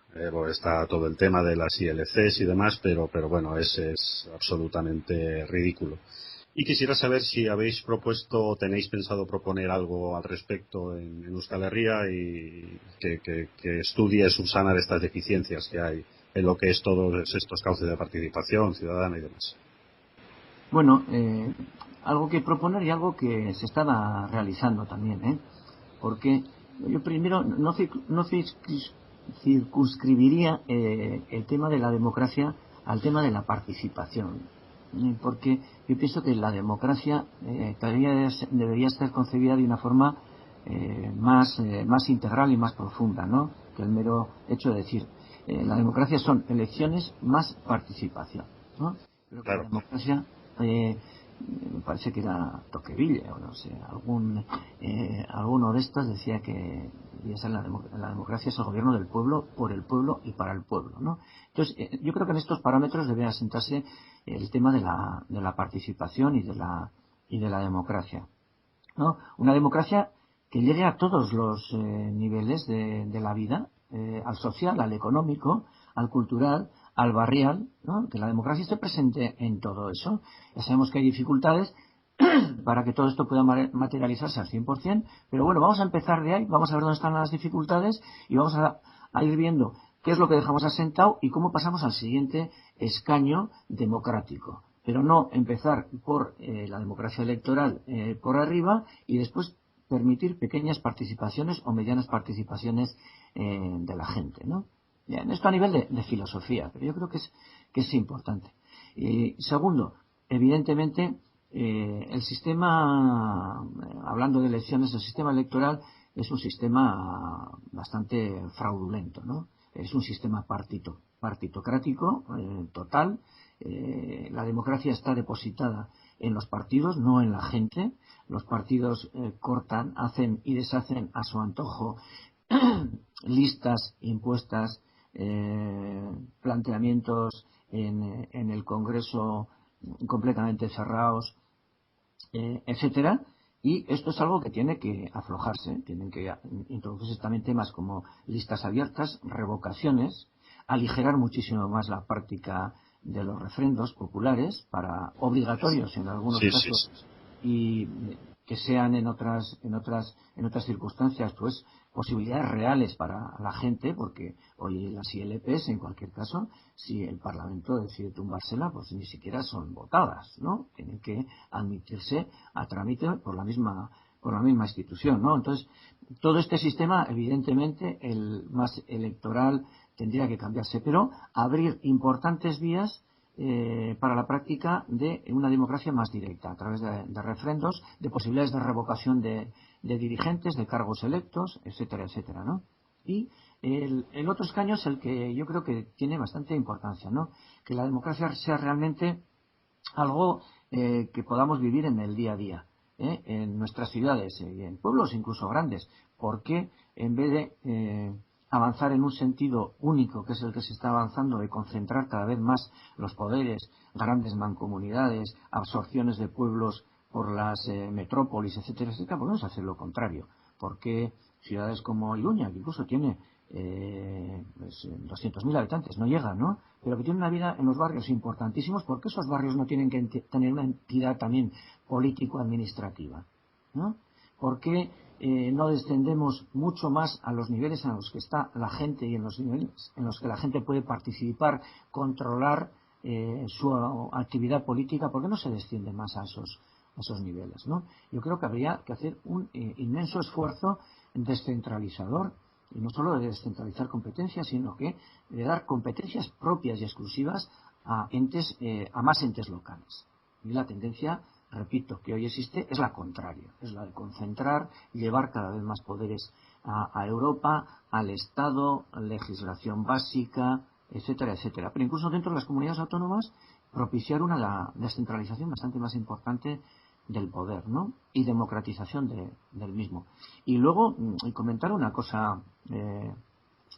Está todo el tema de las ILCs y demás, pero bueno, es absolutamente ridículo. Y quisiera saber si habéis propuesto o tenéis pensado proponer algo al respecto en Euskal Herria y que estudie subsanar estas deficiencias que hay en lo que es todos estos cauces de participación ciudadana y demás. Bueno, algo que proponer y algo que se está realizando también, porque yo primero no circunscribiría el tema de la democracia al tema de la participación, porque yo pienso que la democracia debería estar concebida de una forma más integral y más profunda, ¿no?, que el mero hecho de decir la democracia son elecciones más participación, ¿no? Creo que Claro. la democracia me parece que era Tocqueville o no sé, alguno de estos decía que la democracia es el gobierno del pueblo, por el pueblo y para el pueblo, ¿no? Entonces, yo creo que en estos parámetros debe asentarse el tema de la participación y de la democracia. ¿no? Una democracia que llegue a todos los niveles de la vida, al social, al económico, al cultural, al barrial, ¿no? Que la democracia esté presente en todo eso. Ya sabemos que hay dificultades para que todo esto pueda materializarse al 100%, pero bueno, vamos a empezar de ahí, vamos a ver dónde están las dificultades y vamos a ir viendo qué es lo que dejamos asentado y cómo pasamos al siguiente escaño democrático. Pero no empezar por la democracia electoral por arriba y después permitir pequeñas participaciones o medianas participaciones de la gente, ¿no? Bien, esto a nivel de filosofía, pero yo creo que es importante. Segundo, evidentemente, el sistema, hablando de elecciones, el sistema electoral es un sistema bastante fraudulento, ¿no? Es un sistema partitocrático total. La democracia está depositada en los partidos, no en la gente. Los partidos cortan, hacen y deshacen a su antojo listas impuestas, planteamientos en el Congreso completamente cerrados, etcétera, y esto es algo que tiene que aflojarse. Tienen que introducirse también temas como listas abiertas, revocaciones, aligerar muchísimo más la práctica de los refrendos populares para obligatorios en algunos casos y que sean en otras circunstancias pues posibilidades reales para la gente, porque hoy las ILPs, en cualquier caso, si el Parlamento decide tumbársela, pues ni siquiera son votadas, ¿no? Tienen que admitirse a trámite por la misma institución, ¿no? Entonces, todo este sistema, evidentemente, el más electoral tendría que cambiarse, pero abrir importantes vías para la práctica de una democracia más directa, a través de refrendos, de posibilidades de revocación de dirigentes, de cargos electos, etcétera, etcétera, ¿no? Y el otro escaño es el que yo creo que tiene bastante importancia, ¿no? Que la democracia sea realmente algo que podamos vivir en el día a día, en nuestras ciudades, en pueblos incluso grandes, porque en vez de avanzar en un sentido único, que es el que se está avanzando, de concentrar cada vez más los poderes, grandes mancomunidades, absorciones de pueblos por las metrópolis, etcétera, etcétera, podemos hacer lo contrario. Porque ciudades como Iruña, que incluso tiene 200.000 habitantes, no llega, ¿no? Pero que tiene una vida en los barrios importantísimos, porque esos barrios no tienen que tener una entidad también político-administrativa, ¿no? Porque no descendemos mucho más a los niveles en los que está la gente y en los niveles en los que la gente puede participar, controlar su actividad política, ¿por qué no se desciende más a esos niveles, ¿no? Yo creo que habría que hacer un inmenso esfuerzo descentralizador, y no solo de descentralizar competencias, sino que de dar competencias propias y exclusivas a más entes locales. Y la tendencia, repito, que hoy existe es la contraria, es la de concentrar y llevar cada vez más poderes a Europa, al Estado, legislación básica, etcétera, etcétera. Pero incluso dentro de las comunidades autónomas propiciar una descentralización bastante más importante del poder, ¿no? Y democratización del mismo. Y luego comentar una cosa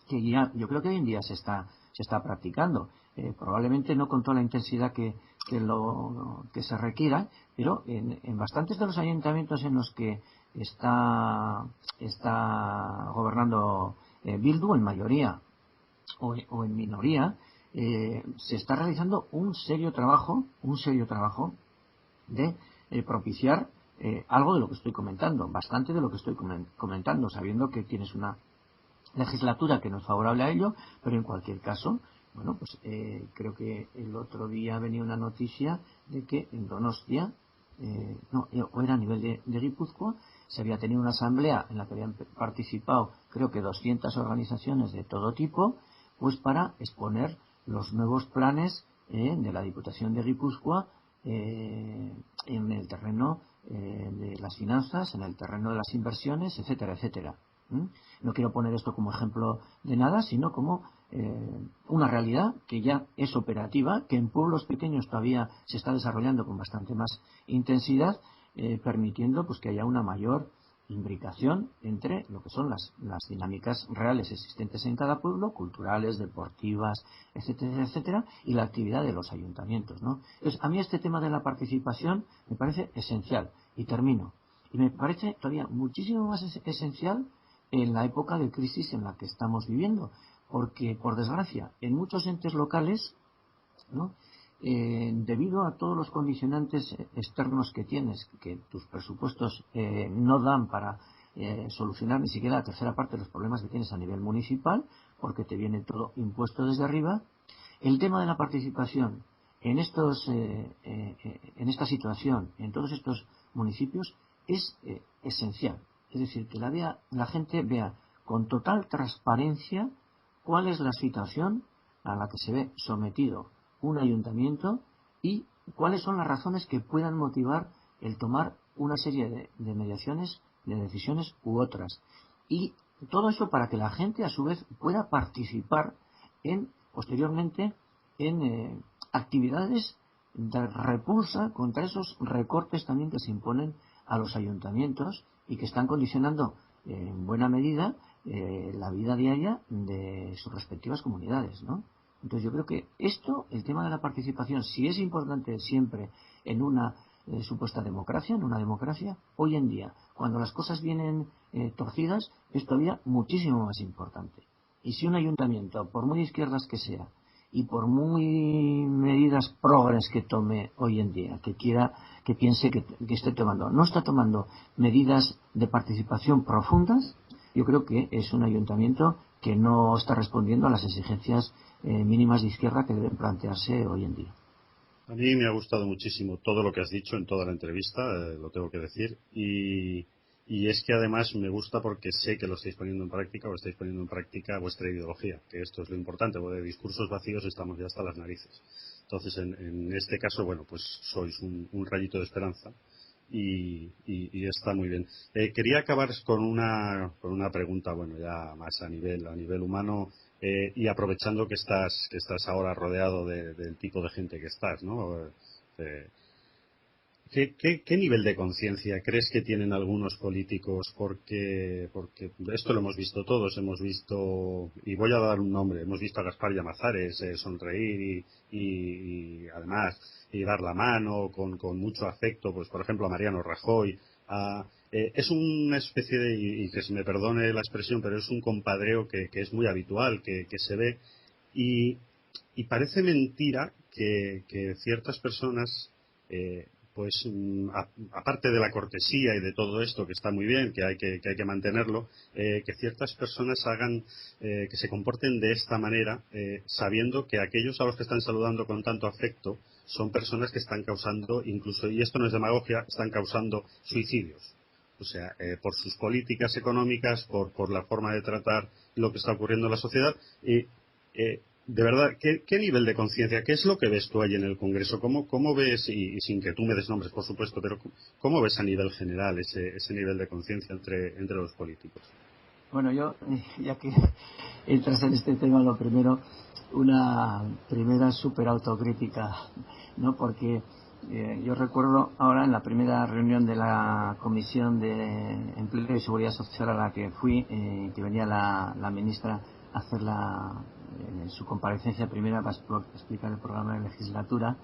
que ya yo creo que hoy en día se está practicando, probablemente no con toda la intensidad que se requiera, pero en bastantes de los ayuntamientos en los que está gobernando Bildu, en mayoría o en minoría, se está realizando un serio trabajo de propiciar algo de lo que estoy comentando, bastante de lo que estoy comentando, sabiendo que tienes una legislatura que no es favorable a ello, pero en cualquier caso, bueno, pues creo que el otro día venía una noticia de que en Donostia, o era a nivel de Guipúzcoa, se había tenido una asamblea en la que habían participado, creo que 200 organizaciones de todo tipo, pues para exponer los nuevos planes de la Diputación de Guipúzcoa en el terreno de las finanzas, en el terreno de las inversiones, etcétera, etcétera. No quiero poner esto como ejemplo de nada, sino como una realidad que ya es operativa, que en pueblos pequeños todavía se está desarrollando con bastante más intensidad, permitiendo pues que haya una mayor imbricación entre lo que son las dinámicas reales existentes en cada pueblo, culturales, deportivas, etcétera, etcétera, y la actividad de los ayuntamientos, ¿no? Entonces, a mí este tema de la participación me parece esencial. Y termino. Y me parece todavía muchísimo más esencial en la época de crisis en la que estamos viviendo, porque, por desgracia, en muchos entes locales, ¿no? Debido a todos los condicionantes externos que tienes, que tus presupuestos no dan para solucionar ni siquiera la tercera parte de los problemas que tienes a nivel municipal, porque te viene todo impuesto desde arriba, el tema de la participación en esta situación, en todos estos municipios, es esencial. Es decir, que la gente vea con total transparencia cuál es la situación a la que se ve sometido un ayuntamiento y cuáles son las razones que puedan motivar el tomar una serie de mediaciones, de decisiones u otras. Y todo eso para que la gente a su vez pueda participar posteriormente en actividades de repulsa contra esos recortes también que se imponen a los ayuntamientos y que están condicionando en buena medida la vida diaria de sus respectivas comunidades, ¿no? Entonces yo creo que el tema de la participación, si es importante siempre en una supuesta democracia, en una democracia, hoy en día, cuando las cosas vienen torcidas, es todavía muchísimo más importante. Y si un ayuntamiento, por muy de izquierdas que sea, y por muy medidas progres que tome hoy en día, que piense que esté tomando, no está tomando medidas de participación profundas, yo creo que es un ayuntamiento que no está respondiendo a las exigencias mínimas de izquierda que deben plantearse hoy en día. A mí me ha gustado muchísimo todo lo que has dicho en toda la entrevista, lo tengo que decir, y es que además me gusta porque sé que lo estáis poniendo en práctica o estáis poniendo en práctica vuestra ideología, que esto es lo importante, porque de discursos vacíos estamos ya hasta las narices. Entonces, en este caso, bueno, pues sois un rayito de esperanza y está muy bien. Quería acabar con una pregunta, bueno, ya más a nivel humano, y aprovechando que estás ahora rodeado del tipo de gente que estás, ¿no? ¿Qué nivel de conciencia crees que tienen algunos políticos? Porque esto lo hemos visto todos, y voy a dar un nombre, hemos visto a Gaspar Llamazares sonreír y además y dar la mano con mucho afecto, pues por ejemplo a Mariano Rajoy. Es una especie de, y que se me perdone la expresión, pero es un compadreo que es muy habitual, que se ve, y parece mentira que ciertas personas, pues aparte de la cortesía y de todo esto que está muy bien, que hay que mantenerlo, que ciertas personas que se comporten de esta manera, sabiendo que aquellos a los que están saludando con tanto afecto son personas que están causando, incluso, y esto no es demagogia, están causando suicidios. O sea, por sus políticas económicas, por la forma de tratar lo que está ocurriendo en la sociedad. De verdad, ¿qué nivel de conciencia? ¿Qué es lo que ves tú ahí en el Congreso? ¿Cómo ves, y sin que tú me des nombres, por supuesto, pero cómo ves a nivel general ese nivel de conciencia entre los políticos? Bueno, yo, ya que entras en este tema, lo primero, una primera súper autocrítica, ¿no? Porque yo recuerdo ahora en la primera reunión de la Comisión de Empleo y Seguridad Social a la que fui, que venía la ministra a hacer su comparecencia primera para explicar el programa de legislatura.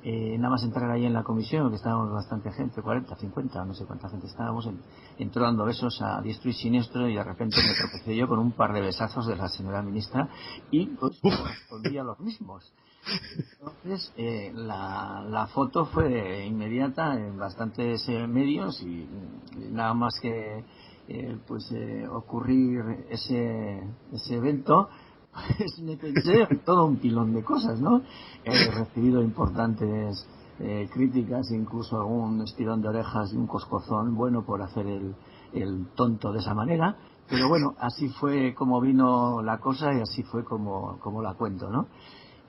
Nada más entrar ahí en la comisión, que estábamos bastante gente, 40, 50, no sé cuánta gente estábamos, entró dando besos a diestro y siniestro, y de repente me tropecé yo con un par de besazos de la señora ministra y pues respondía los mismos. Entonces la foto fue inmediata en bastantes medios, y nada más que ocurrir ese evento, pues me pensé en todo un pilón de cosas, ¿no? He recibido importantes críticas, incluso algún estirón de orejas y un coscozón bueno por hacer el tonto de esa manera, pero bueno, así fue como vino la cosa y así fue como la cuento, ¿no?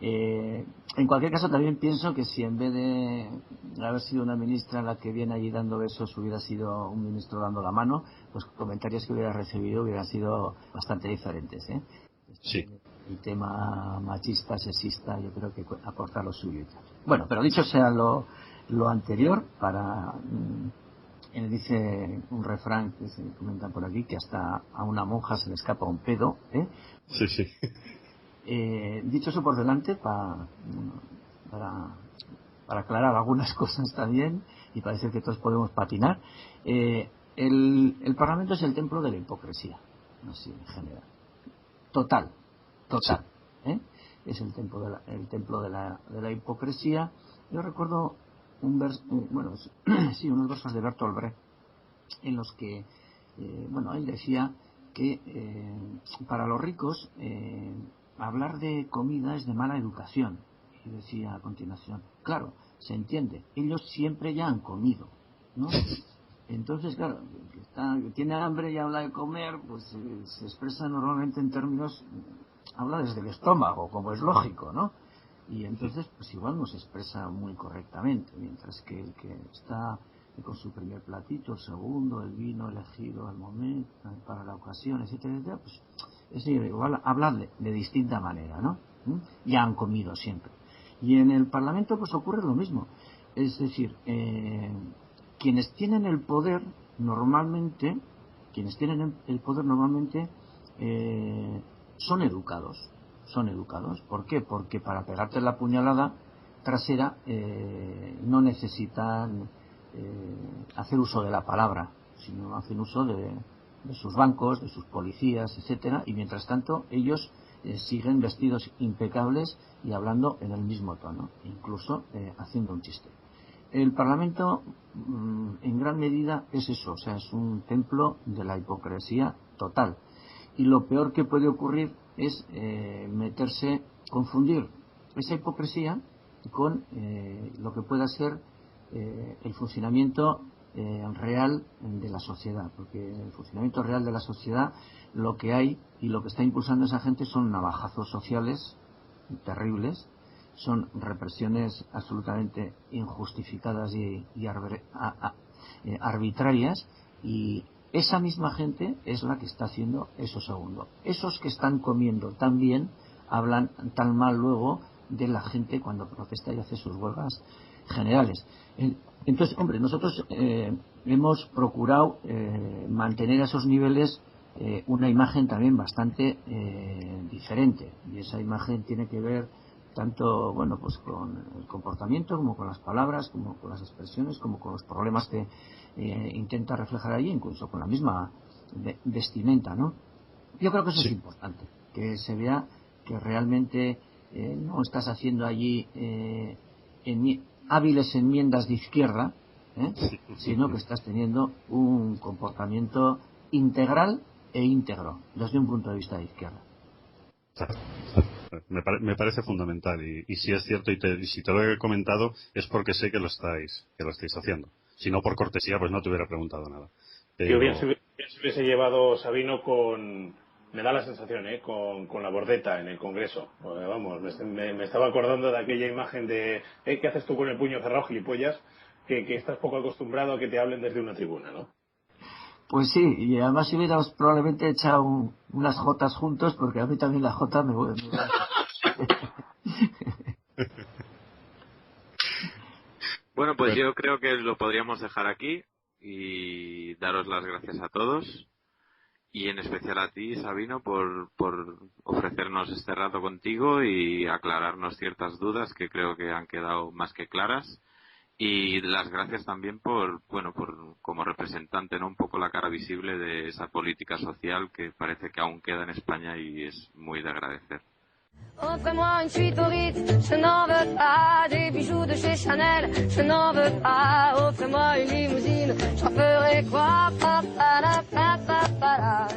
En cualquier caso, también pienso que si en vez de haber sido una ministra la que viene allí dando besos hubiera sido un ministro dando la mano, los comentarios que hubiera recibido hubieran sido bastante diferentes, ¿eh? Sí. El tema machista, sexista, yo creo que aporta lo suyo y tal. Bueno, pero dicho sea lo anterior, dice un refrán que se comenta por aquí, que hasta a una monja se le escapa un pedo, ¿eh? Sí, sí. Dicho eso por delante, para para aclarar algunas cosas también, y parece que todos podemos patinar. El Parlamento es el templo de la hipocresía, así en general. Total. Es el templo de la hipocresía. Yo recuerdo unos versos de Bertolt Brecht en los que él decía que para los ricos hablar de comida es de mala educación. Y decía a continuación, claro, se entiende, ellos siempre ya han comido, ¿no? Entonces, claro, que tiene hambre y habla de comer, pues se expresa normalmente en términos, habla desde el estómago, como es lógico, ¿no? Y entonces, pues igual no se expresa muy correctamente, mientras que el que está con su primer platito, el segundo, el vino elegido al momento, para la ocasión, etcétera, etcétera, pues es igual hablar de distinta manera, ¿no? Ya han comido siempre. Y en el Parlamento pues ocurre lo mismo. Es decir, quienes tienen el poder normalmente son educados. ¿Por qué? Porque para pegarte la puñalada trasera no necesitan hacer uso de la palabra, sino hacen uso de sus bancos, de sus policías, etcétera, y mientras tanto ellos siguen vestidos impecables y hablando en el mismo tono, incluso haciendo un chiste. El Parlamento en gran medida es eso, o sea, es un templo de la hipocresía total, y lo peor que puede ocurrir es confundir esa hipocresía con lo que pueda ser el funcionamiento real de la sociedad, porque en el funcionamiento real de la sociedad lo que hay y lo que está impulsando esa gente son navajazos sociales terribles, son represiones absolutamente injustificadas y arbitrarias, y esa misma gente es la que está haciendo eso segundo. Esos que están comiendo tan bien hablan tan mal luego de la gente cuando protesta y hace sus huelgas generales. Entonces, hombre, nosotros hemos procurado mantener a esos niveles una imagen también bastante diferente, y esa imagen tiene que ver tanto pues con el comportamiento, como con las palabras, como con las expresiones, como con los problemas que intenta reflejar allí, incluso con la misma vestimenta, ¿no? Yo creo que eso es importante, que se vea que realmente no estás haciendo allí hábiles enmiendas de izquierda, sino que estás teniendo un comportamiento integral e íntegro desde un punto de vista de izquierda. Me parece fundamental, y si es cierto, y si te lo he comentado es porque sé que lo estáis haciendo. Si no, por cortesía, pues no te hubiera preguntado nada. Yo bien se hubiese llevado Sabino me da la sensación, con la bordeta en el Congreso. Vamos, me estaba acordando de aquella imagen de ¿qué haces tú con el puño cerrado, gilipollas? Que estás poco acostumbrado a que te hablen desde una tribuna, ¿no? Pues sí, y además si hubiéramos probablemente echado unas jotas juntos, porque a mí también la jota me vuelve. Bueno, pues yo creo que lo podríamos dejar aquí y daros las gracias a todos, y en especial a ti, Sabino, por ofrecernos este rato contigo y aclararnos ciertas dudas que creo que han quedado más que claras. Y las gracias también por como representante, ¿no?, un poco la cara visible de esa política social que parece que aún queda en España y es muy de agradecer. Offrez-moi une suite au Ritz, je n'en veux pas. Des bijoux de chez Chanel, je n'en veux pas. Offrez-moi une limousine, j'en ferai quoi? Pa, pa, la, pa, pa, pa, la.